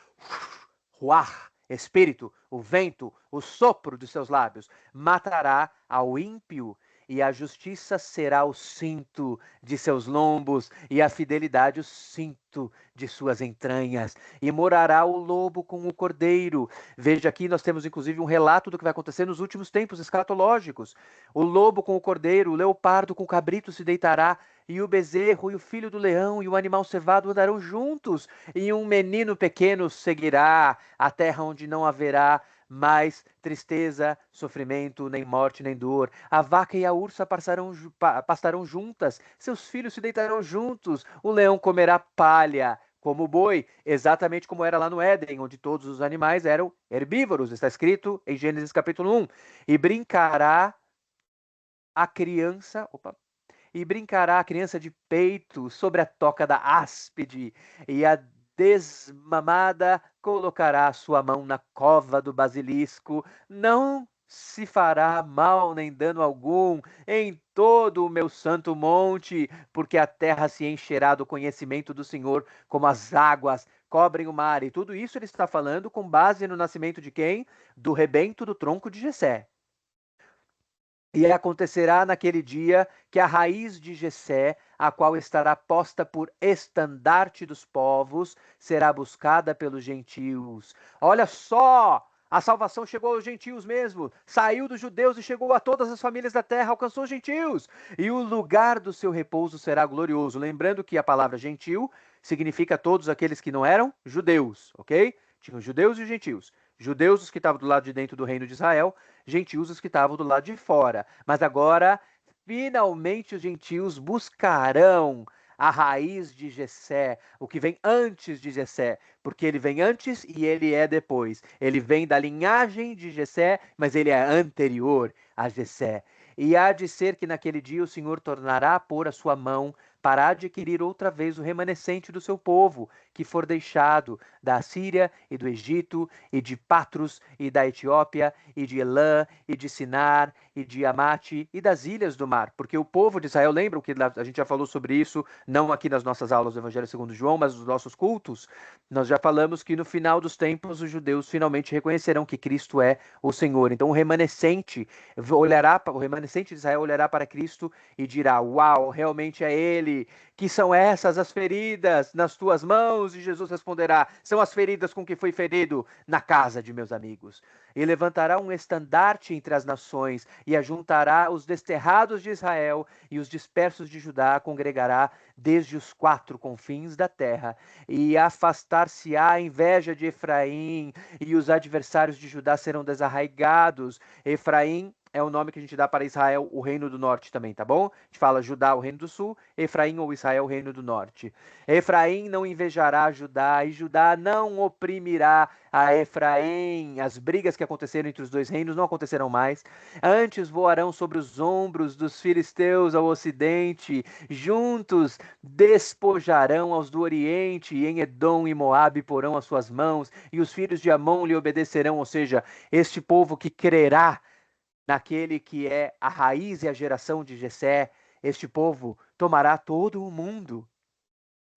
ruach, Espírito, o vento, o sopro de seus lábios, matará ao ímpio, e a justiça será o cinto de seus lombos, e a fidelidade o cinto de suas entranhas. E morará o lobo com o cordeiro. Veja aqui, nós temos inclusive um relato do que vai acontecer nos últimos tempos escatológicos. O lobo com o cordeiro, o leopardo com o cabrito se deitará, e o bezerro e o filho do leão e o animal cevado andarão juntos, e um menino pequeno seguirá a terra onde não haverá mais tristeza, sofrimento, nem morte, nem dor. A vaca e a ursa pastarão juntas, seus filhos se deitarão juntos, o leão comerá palha como o boi, exatamente como era lá no Éden, onde todos os animais eram herbívoros, está escrito em Gênesis capítulo 1. E brincará a criança, e brincará a criança de peito sobre a toca da áspide, e a desmamada colocará sua mão na cova do basilisco. Não se fará mal nem dano algum em todo o meu santo monte, porque a terra se encherá do conhecimento do Senhor, como as águas cobrem o mar. E tudo isso ele está falando com base no nascimento de quem? Do rebento do tronco de Jessé. E acontecerá naquele dia que a raiz de Jessé, a qual estará posta por estandarte dos povos, será buscada pelos gentios. Olha só! A salvação chegou aos gentios mesmo, saiu dos judeus e chegou a todas as famílias da terra, alcançou os gentios, e o lugar do seu repouso será glorioso. Lembrando que a palavra gentil significa todos aqueles que não eram judeus, ok? Tinham judeus e gentios. Judeus, os que estavam do lado de dentro do reino de Israel, gentios, os que estavam do lado de fora. Mas agora, finalmente, os gentios buscarão a raiz de Jessé, o que vem antes de Jessé, porque ele vem antes e ele é depois. Ele vem da linhagem de Jessé, mas ele é anterior a Jessé. E há de ser que naquele dia o Senhor tornará a pôr a sua mão para adquirir outra vez o remanescente do seu povo, que for deixado da Assíria e do Egito, e de Patros, e da Etiópia, e de Elã, e de Sinar, e de Amate, e das ilhas do mar. Porque o povo de Israel, lembram que a gente já falou sobre isso, não aqui nas nossas aulas do Evangelho segundo João, mas nos nossos cultos, nós já falamos que no final dos tempos os judeus finalmente reconhecerão que Cristo é o Senhor. Então o remanescente de Israel olhará para Cristo e dirá: uau, realmente é ele. Que são essas as feridas nas tuas mãos? E Jesus responderá: são as feridas com que fui ferido na casa de meus amigos. E levantará um estandarte entre as nações, e ajuntará os desterrados de Israel, e os dispersos de Judá congregará desde os quatro confins da terra. E afastar-se-á a inveja de Efraim, e os adversários de Judá serão desarraigados. Efraim é o nome que a gente dá para Israel, o reino do norte também, tá bom? A gente fala Judá, o reino do sul, Efraim ou Israel, o reino do norte. Efraim não invejará Judá, e Judá não oprimirá a Efraim. As brigas que aconteceram entre os dois reinos não acontecerão mais. Antes voarão sobre os ombros dos filisteus ao ocidente, juntos despojarão aos do oriente, e em Edom e Moabe porão as suas mãos, e os filhos de Amon lhe obedecerão, ou seja, este povo que crerá naquele que é a raiz e a geração de Jessé, este povo tomará todo o mundo.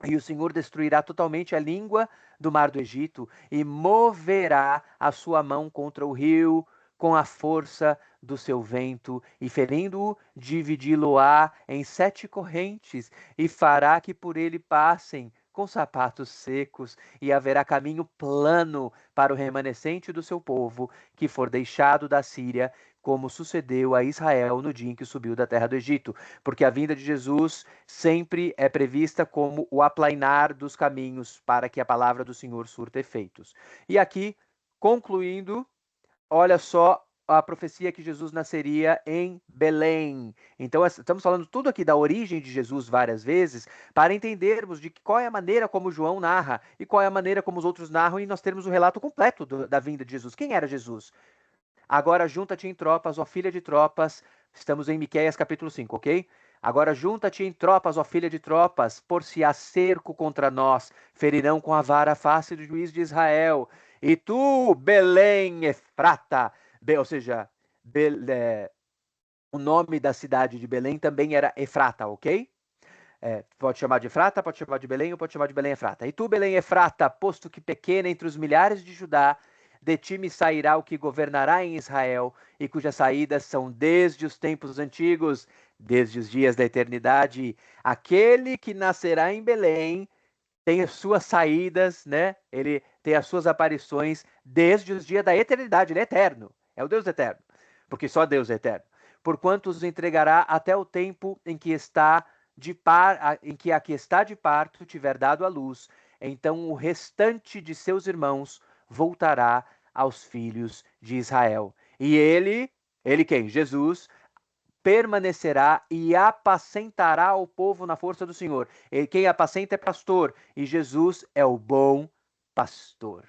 E o Senhor destruirá totalmente a língua do mar do Egito e moverá a sua mão contra o rio com a força do seu vento, e ferindo-o, dividi-lo-á em 7 correntes, e fará que por ele passem com sapatos secos, e haverá caminho plano para o remanescente do seu povo, que for deixado da Síria, como sucedeu a Israel no dia em que subiu da terra do Egito. Porque a vinda de Jesus sempre é prevista como o aplainar dos caminhos para que a palavra do Senhor surta efeitos. E aqui, concluindo, olha só a profecia que Jesus nasceria em Belém. Então, estamos falando tudo aqui da origem de Jesus várias vezes, para entendermos de qual é a maneira como João narra e qual é a maneira como os outros narram, e nós termos o relato completo da vinda de Jesus. Quem era Jesus? Agora junta-te em tropas, ó filha de tropas. Estamos em Miqueias capítulo 5, ok? Agora junta-te em tropas, ó filha de tropas, por se há cerco contra nós, ferirão com a vara a face do juiz de Israel. E tu, Belém Efrata, ou seja, o nome da cidade de Belém também era Efrata, ok? Pode chamar de Efrata, pode chamar de Belém ou pode chamar de Belém Efrata. E tu, Belém Efrata, posto que pequena entre os milhares de Judá, de ti me sairá o que governará em Israel, e cujas saídas são desde os tempos antigos, desde os dias da eternidade. Aquele que nascerá em Belém tem as suas saídas, né? Ele tem as suas aparições desde os dias da eternidade. Ele é eterno, é o Deus eterno, porque só Deus é eterno. Porquanto os entregará até o tempo em que a que está de parto tiver dado à luz, então o restante de seus irmãos voltará aos filhos de Israel. E ele quem? Jesus permanecerá e apacentará o povo na força do Senhor. E quem apacenta é pastor, e Jesus é o bom pastor.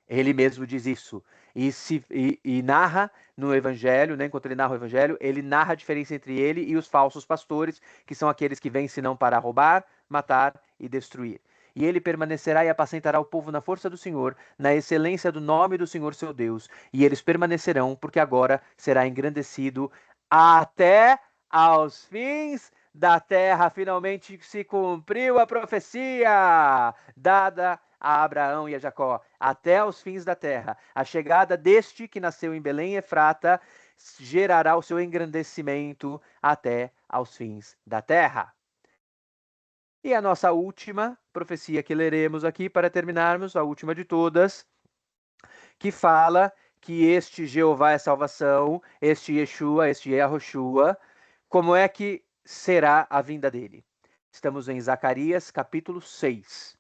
Ele mesmo diz isso. e narra no Evangelho, né, enquanto ele narra o Evangelho, ele narra a diferença entre ele e os falsos pastores, que são aqueles que vêm senão para roubar, matar e destruir. E ele permanecerá e apacentará o povo na força do Senhor, na excelência do nome do Senhor seu Deus. E eles permanecerão, porque agora será engrandecido até aos fins da terra. Finalmente se cumpriu a profecia dada a Abraão e a Jacó, até aos fins da terra. A chegada deste que nasceu em Belém Efrata gerará o seu engrandecimento até aos fins da terra. E a nossa última profecia que leremos aqui para terminarmos, a última de todas, que fala que este Jeová é salvação, este Yeshua, este Yahushua, como é que será a vinda dele? Estamos em Zacarias capítulo 6.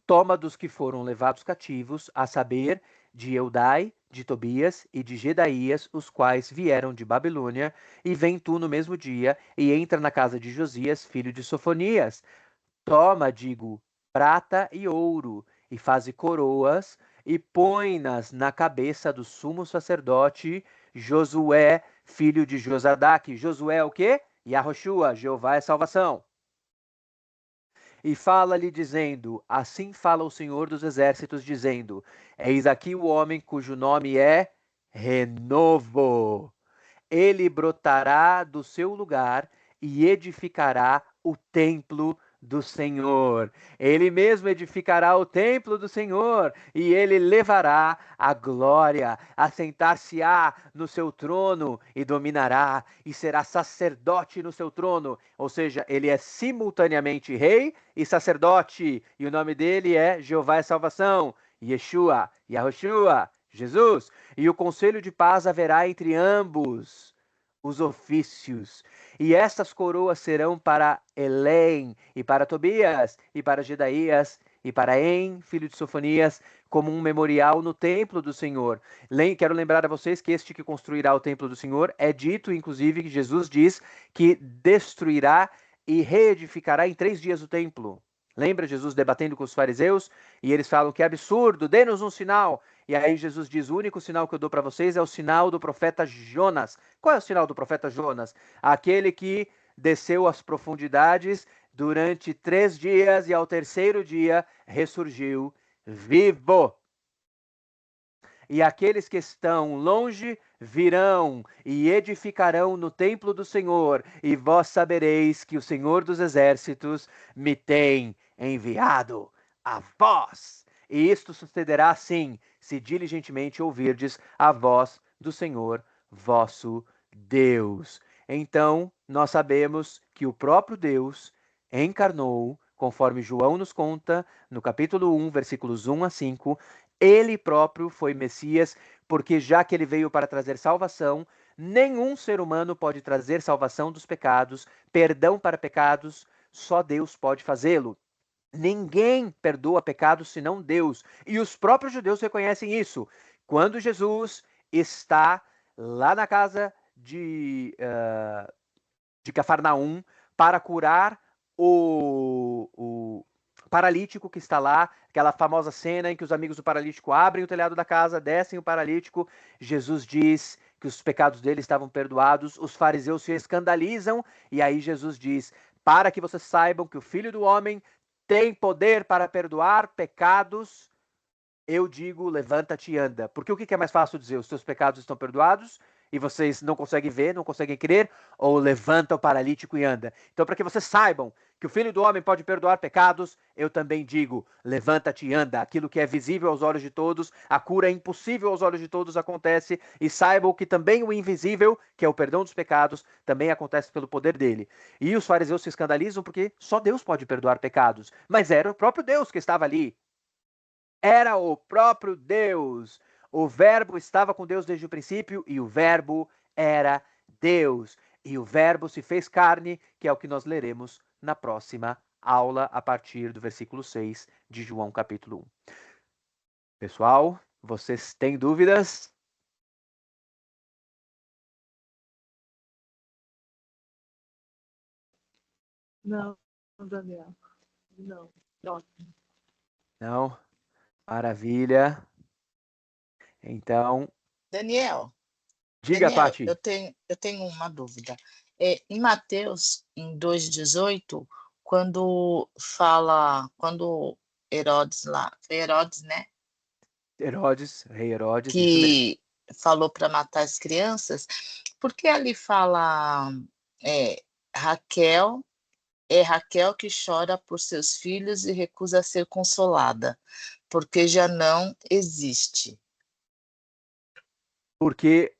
Toma dos que foram levados cativos, a saber, de Eudai, de Tobias e de Gedaías, os quais vieram de Babilônia, e vem tu no mesmo dia, e entra na casa de Josias, filho de Sofonias. Toma, digo, prata e ouro, e faze coroas, e põe-nas na cabeça do sumo sacerdote Josué, filho de Josadaque. Josué é o quê? Yahushua, Jeová é salvação. E fala-lhe dizendo, assim fala o Senhor dos Exércitos, dizendo, eis aqui o homem cujo nome é Renovo. Ele brotará do seu lugar e edificará o templo do Senhor. Ele mesmo edificará o templo do Senhor e ele levará a glória, assentar-se-á no seu trono e dominará e será sacerdote no seu trono. Ou seja, ele é simultaneamente rei e sacerdote e o nome dele é Jeová é salvação, Yeshua, Yahushua, Jesus. E o conselho de paz haverá entre ambos os ofícios. E estas coroas serão para Elém, e para Tobias, e para Gedaías, e para En, filho de Sofonias, como um memorial no templo do Senhor. Quero lembrar a vocês que este que construirá o templo do Senhor é dito, inclusive, que Jesus diz que destruirá e reedificará em 3 dias o templo. Lembra Jesus debatendo com os fariseus? E eles falam que é absurdo, dê-nos um sinal. E aí Jesus diz, o único sinal que eu dou para vocês é o sinal do profeta Jonas. Qual é o sinal do profeta Jonas? Aquele que desceu às profundidades durante 3 dias e ao terceiro dia ressurgiu vivo. E aqueles que estão longe virão e edificarão no templo do Senhor, e vós sabereis que o Senhor dos Exércitos me tem enviado a vós. E isto sucederá assim, se diligentemente ouvirdes a voz do Senhor vosso Deus. Então, nós sabemos que o próprio Deus encarnou, conforme João nos conta, no capítulo 1, versículos 1 a 5, ele próprio foi Messias, porque já que ele veio para trazer salvação, nenhum ser humano pode trazer salvação dos pecados, perdão para pecados, só Deus pode fazê-lo. Ninguém perdoa pecados senão Deus. E os próprios judeus reconhecem isso. Quando Jesus está lá na casa de Cafarnaum para curar o paralítico que está lá, aquela famosa cena em que os amigos do paralítico abrem o telhado da casa, descem o paralítico, Jesus diz que os pecados dele estavam perdoados, os fariseus se escandalizam, e aí Jesus diz, para que vocês saibam que o Filho do Homem tem poder para perdoar pecados, eu digo, levanta-te e anda. Porque o que é mais fácil dizer? Os teus pecados estão perdoados e vocês não conseguem ver, não conseguem crer, ou levanta o paralítico e anda. Então, para que vocês saibam que o Filho do Homem pode perdoar pecados, eu também digo, levanta-te e anda. Aquilo que é visível aos olhos de todos, a cura é impossível aos olhos de todos acontece, e saibam que também o invisível, que é o perdão dos pecados, também acontece pelo poder dele. E os fariseus se escandalizam porque só Deus pode perdoar pecados, mas era o próprio Deus que estava ali. Era o próprio Deus. O Verbo estava com Deus desde o princípio e o Verbo era Deus. E o Verbo se fez carne, que é o que nós leremos na próxima aula, a partir do versículo 6 de João, capítulo 1. Pessoal, vocês têm dúvidas? Não, Daniel. Não. Não? Maravilha. Então, Daniel, diga, eu Pati. tenho uma dúvida. Em Mateus, em 2,18, quando Herodes lá, foi Herodes, né? Herodes, rei Herodes, isso mesmo. Que falou para matar as crianças, porque ali fala é, Raquel, é Raquel que chora por seus filhos e recusa ser consolada, porque já não existe. Porque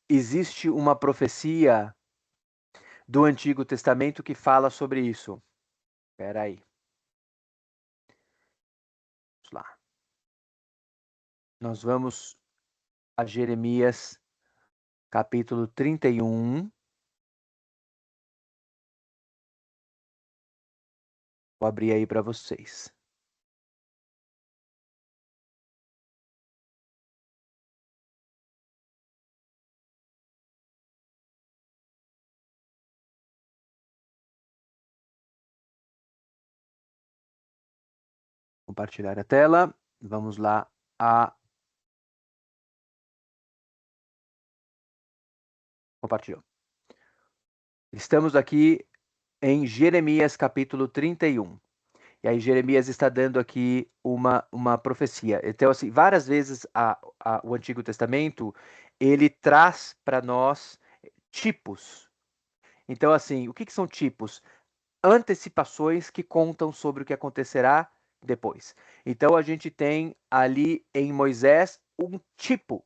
existe uma profecia do Antigo Testamento que fala sobre isso. Espera aí. Vamos lá. Nós vamos a Jeremias, capítulo 31. Vou abrir aí para vocês. Compartilhar a tela. Vamos lá a compartilhou. Estamos aqui em Jeremias capítulo 31. E aí Jeremias está dando aqui uma profecia. Então, assim, várias vezes o Antigo Testamento, ele traz para nós tipos. Então, assim, o que são tipos? Antecipações que contam sobre o que acontecerá depois. Então, a gente tem ali em Moisés um tipo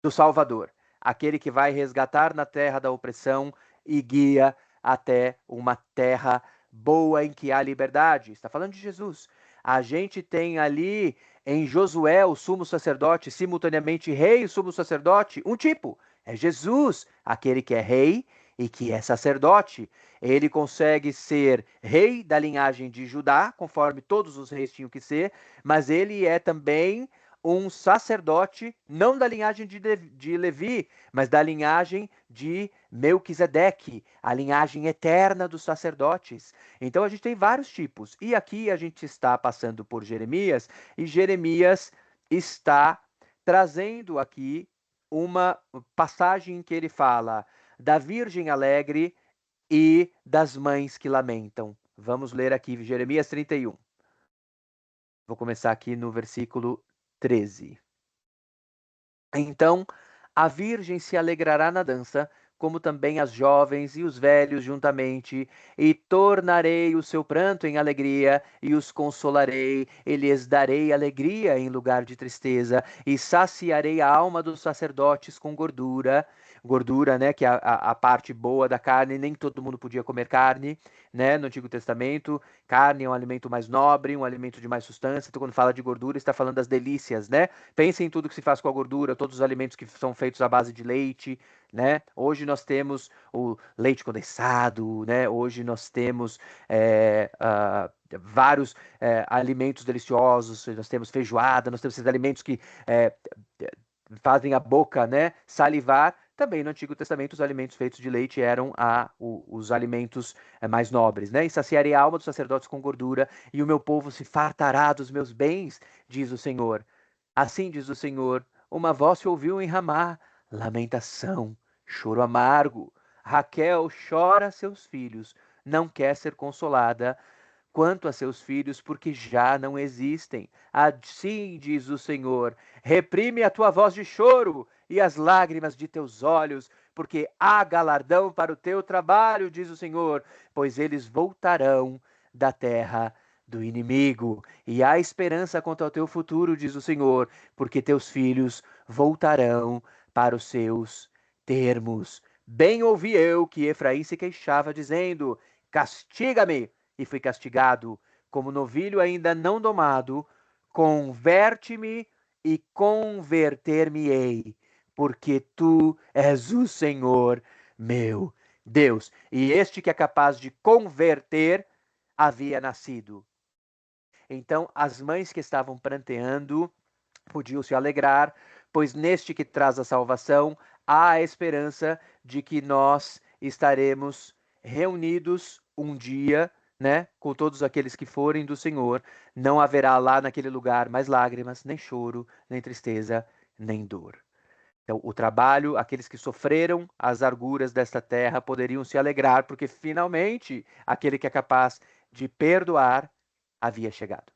do Salvador, aquele que vai resgatar na terra da opressão e guia até uma terra boa em que há liberdade. Está falando de Jesus. A gente tem ali em Josué o sumo sacerdote, simultaneamente rei e sumo sacerdote, um tipo. É Jesus, aquele que é rei e que é sacerdote. Ele consegue ser rei da linhagem de Judá, conforme todos os reis tinham que ser, mas ele é também um sacerdote, não da linhagem de Levi, mas da linhagem de Melquisedeque, a linhagem eterna dos sacerdotes. Então a gente tem vários tipos. E aqui a gente está passando por Jeremias, e Jeremias está trazendo aqui uma passagem em que ele fala da Virgem alegre e das mães que lamentam. Vamos ler aqui Jeremias 31. Vou começar aqui no versículo 13. Então a virgem se alegrará na dança, como também as jovens e os velhos juntamente, e tornarei o seu pranto em alegria, e os consolarei, e lhes darei alegria em lugar de tristeza, e saciarei a alma dos sacerdotes com gordura. Gordura, né, que é a parte boa da carne, nem todo mundo podia comer carne, né, no Antigo Testamento. Carne é um alimento mais nobre, um alimento de mais substância. Então, quando fala de gordura, está falando das delícias, né? Pense em tudo que se faz com a gordura, todos os alimentos que são feitos à base de leite, né? Hoje nós temos o leite condensado, né? Hoje nós temos vários alimentos deliciosos, nós temos feijoada, nós temos esses alimentos que fazem a boca, né, salivar. Também no Antigo Testamento os alimentos feitos de leite eram os alimentos mais nobres, né? E saciarei a alma dos sacerdotes com gordura, e o meu povo se fartará dos meus bens, diz o Senhor. Assim diz o Senhor: uma voz se ouviu em Ramá, lamentação, choro amargo. Raquel chora seus filhos, não quer ser consolada quanto a seus filhos, porque já não existem. Assim diz o Senhor: reprime a tua voz de choro e as lágrimas de teus olhos, porque há galardão para o teu trabalho, diz o Senhor, pois eles voltarão da terra do inimigo, e há esperança quanto ao teu futuro, diz o Senhor, porque teus filhos voltarão para os seus termos. Bem ouvi eu que Efraim se queixava, dizendo: castiga-me, e fui castigado, como novilho ainda não domado. Converte-me e converter-me-ei, porque tu és o Senhor meu Deus. E este que é capaz de converter havia nascido. Então as mães que estavam pranteando podiam se alegrar, pois neste que traz a salvação há a esperança de que nós estaremos reunidos um dia né, com todos aqueles que forem do Senhor, não haverá lá naquele lugar mais lágrimas, nem choro, nem tristeza, nem dor. Então, o trabalho, aqueles que sofreram as arguras desta terra poderiam se alegrar, porque finalmente aquele que é capaz de perdoar havia chegado.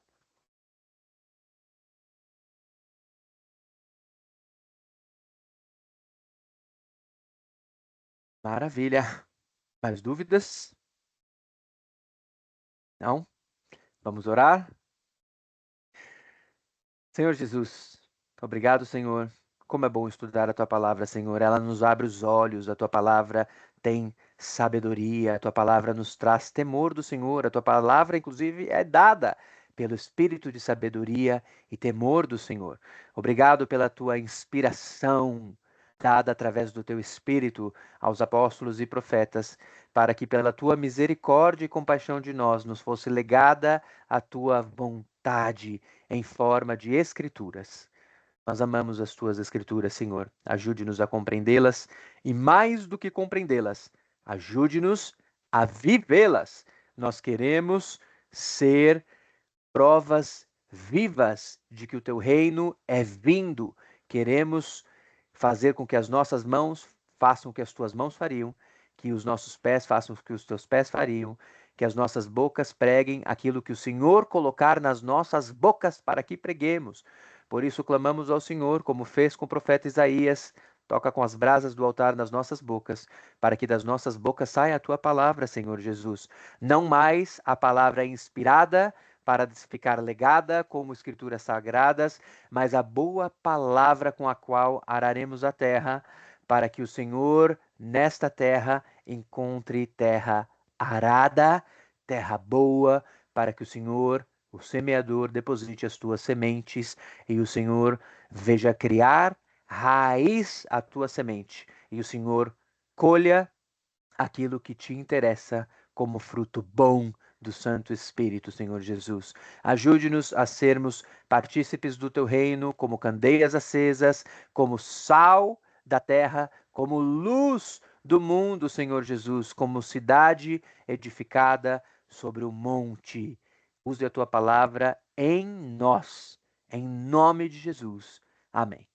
Maravilha. Mais dúvidas? Não? Vamos orar? Senhor Jesus, obrigado, Senhor. Como é bom estudar a tua palavra, Senhor. Ela nos abre os olhos, a tua palavra tem sabedoria, a tua palavra nos traz temor do Senhor. A tua palavra, inclusive, é dada pelo espírito de sabedoria e temor do Senhor. Obrigado pela tua inspiração dada através do teu espírito aos apóstolos e profetas, para que pela tua misericórdia e compaixão de nós nos fosse legada a tua vontade em forma de escrituras. Nós amamos as tuas escrituras, Senhor. Ajude-nos a compreendê-las e, mais do que compreendê-las, ajude-nos a vivê-las. Nós queremos ser provas vivas de que o teu reino é vindo. Queremos fazer com que as nossas mãos façam o que as tuas mãos fariam, que os nossos pés façam o que os teus pés fariam, que as nossas bocas preguem aquilo que o Senhor colocar nas nossas bocas para que preguemos. Por isso clamamos ao Senhor, como fez com o profeta Isaías, toca com as brasas do altar nas nossas bocas, para que das nossas bocas saia a tua palavra, Senhor Jesus. Não mais a palavra inspirada, para ficar legada como escrituras sagradas, mas a boa palavra com a qual araremos a terra, para que o Senhor nesta terra encontre terra arada, terra boa, para que o Senhor, o semeador, deposite as tuas sementes e o Senhor veja criar raiz a tua semente e o Senhor colha aquilo que te interessa como fruto bom do Santo Espírito, Senhor Jesus. Ajude-nos a sermos partícipes do teu reino, como candeias acesas, como sal da terra, como luz do mundo, Senhor Jesus, como cidade edificada sobre o monte. Use a tua palavra em nós, em nome de Jesus. Amém.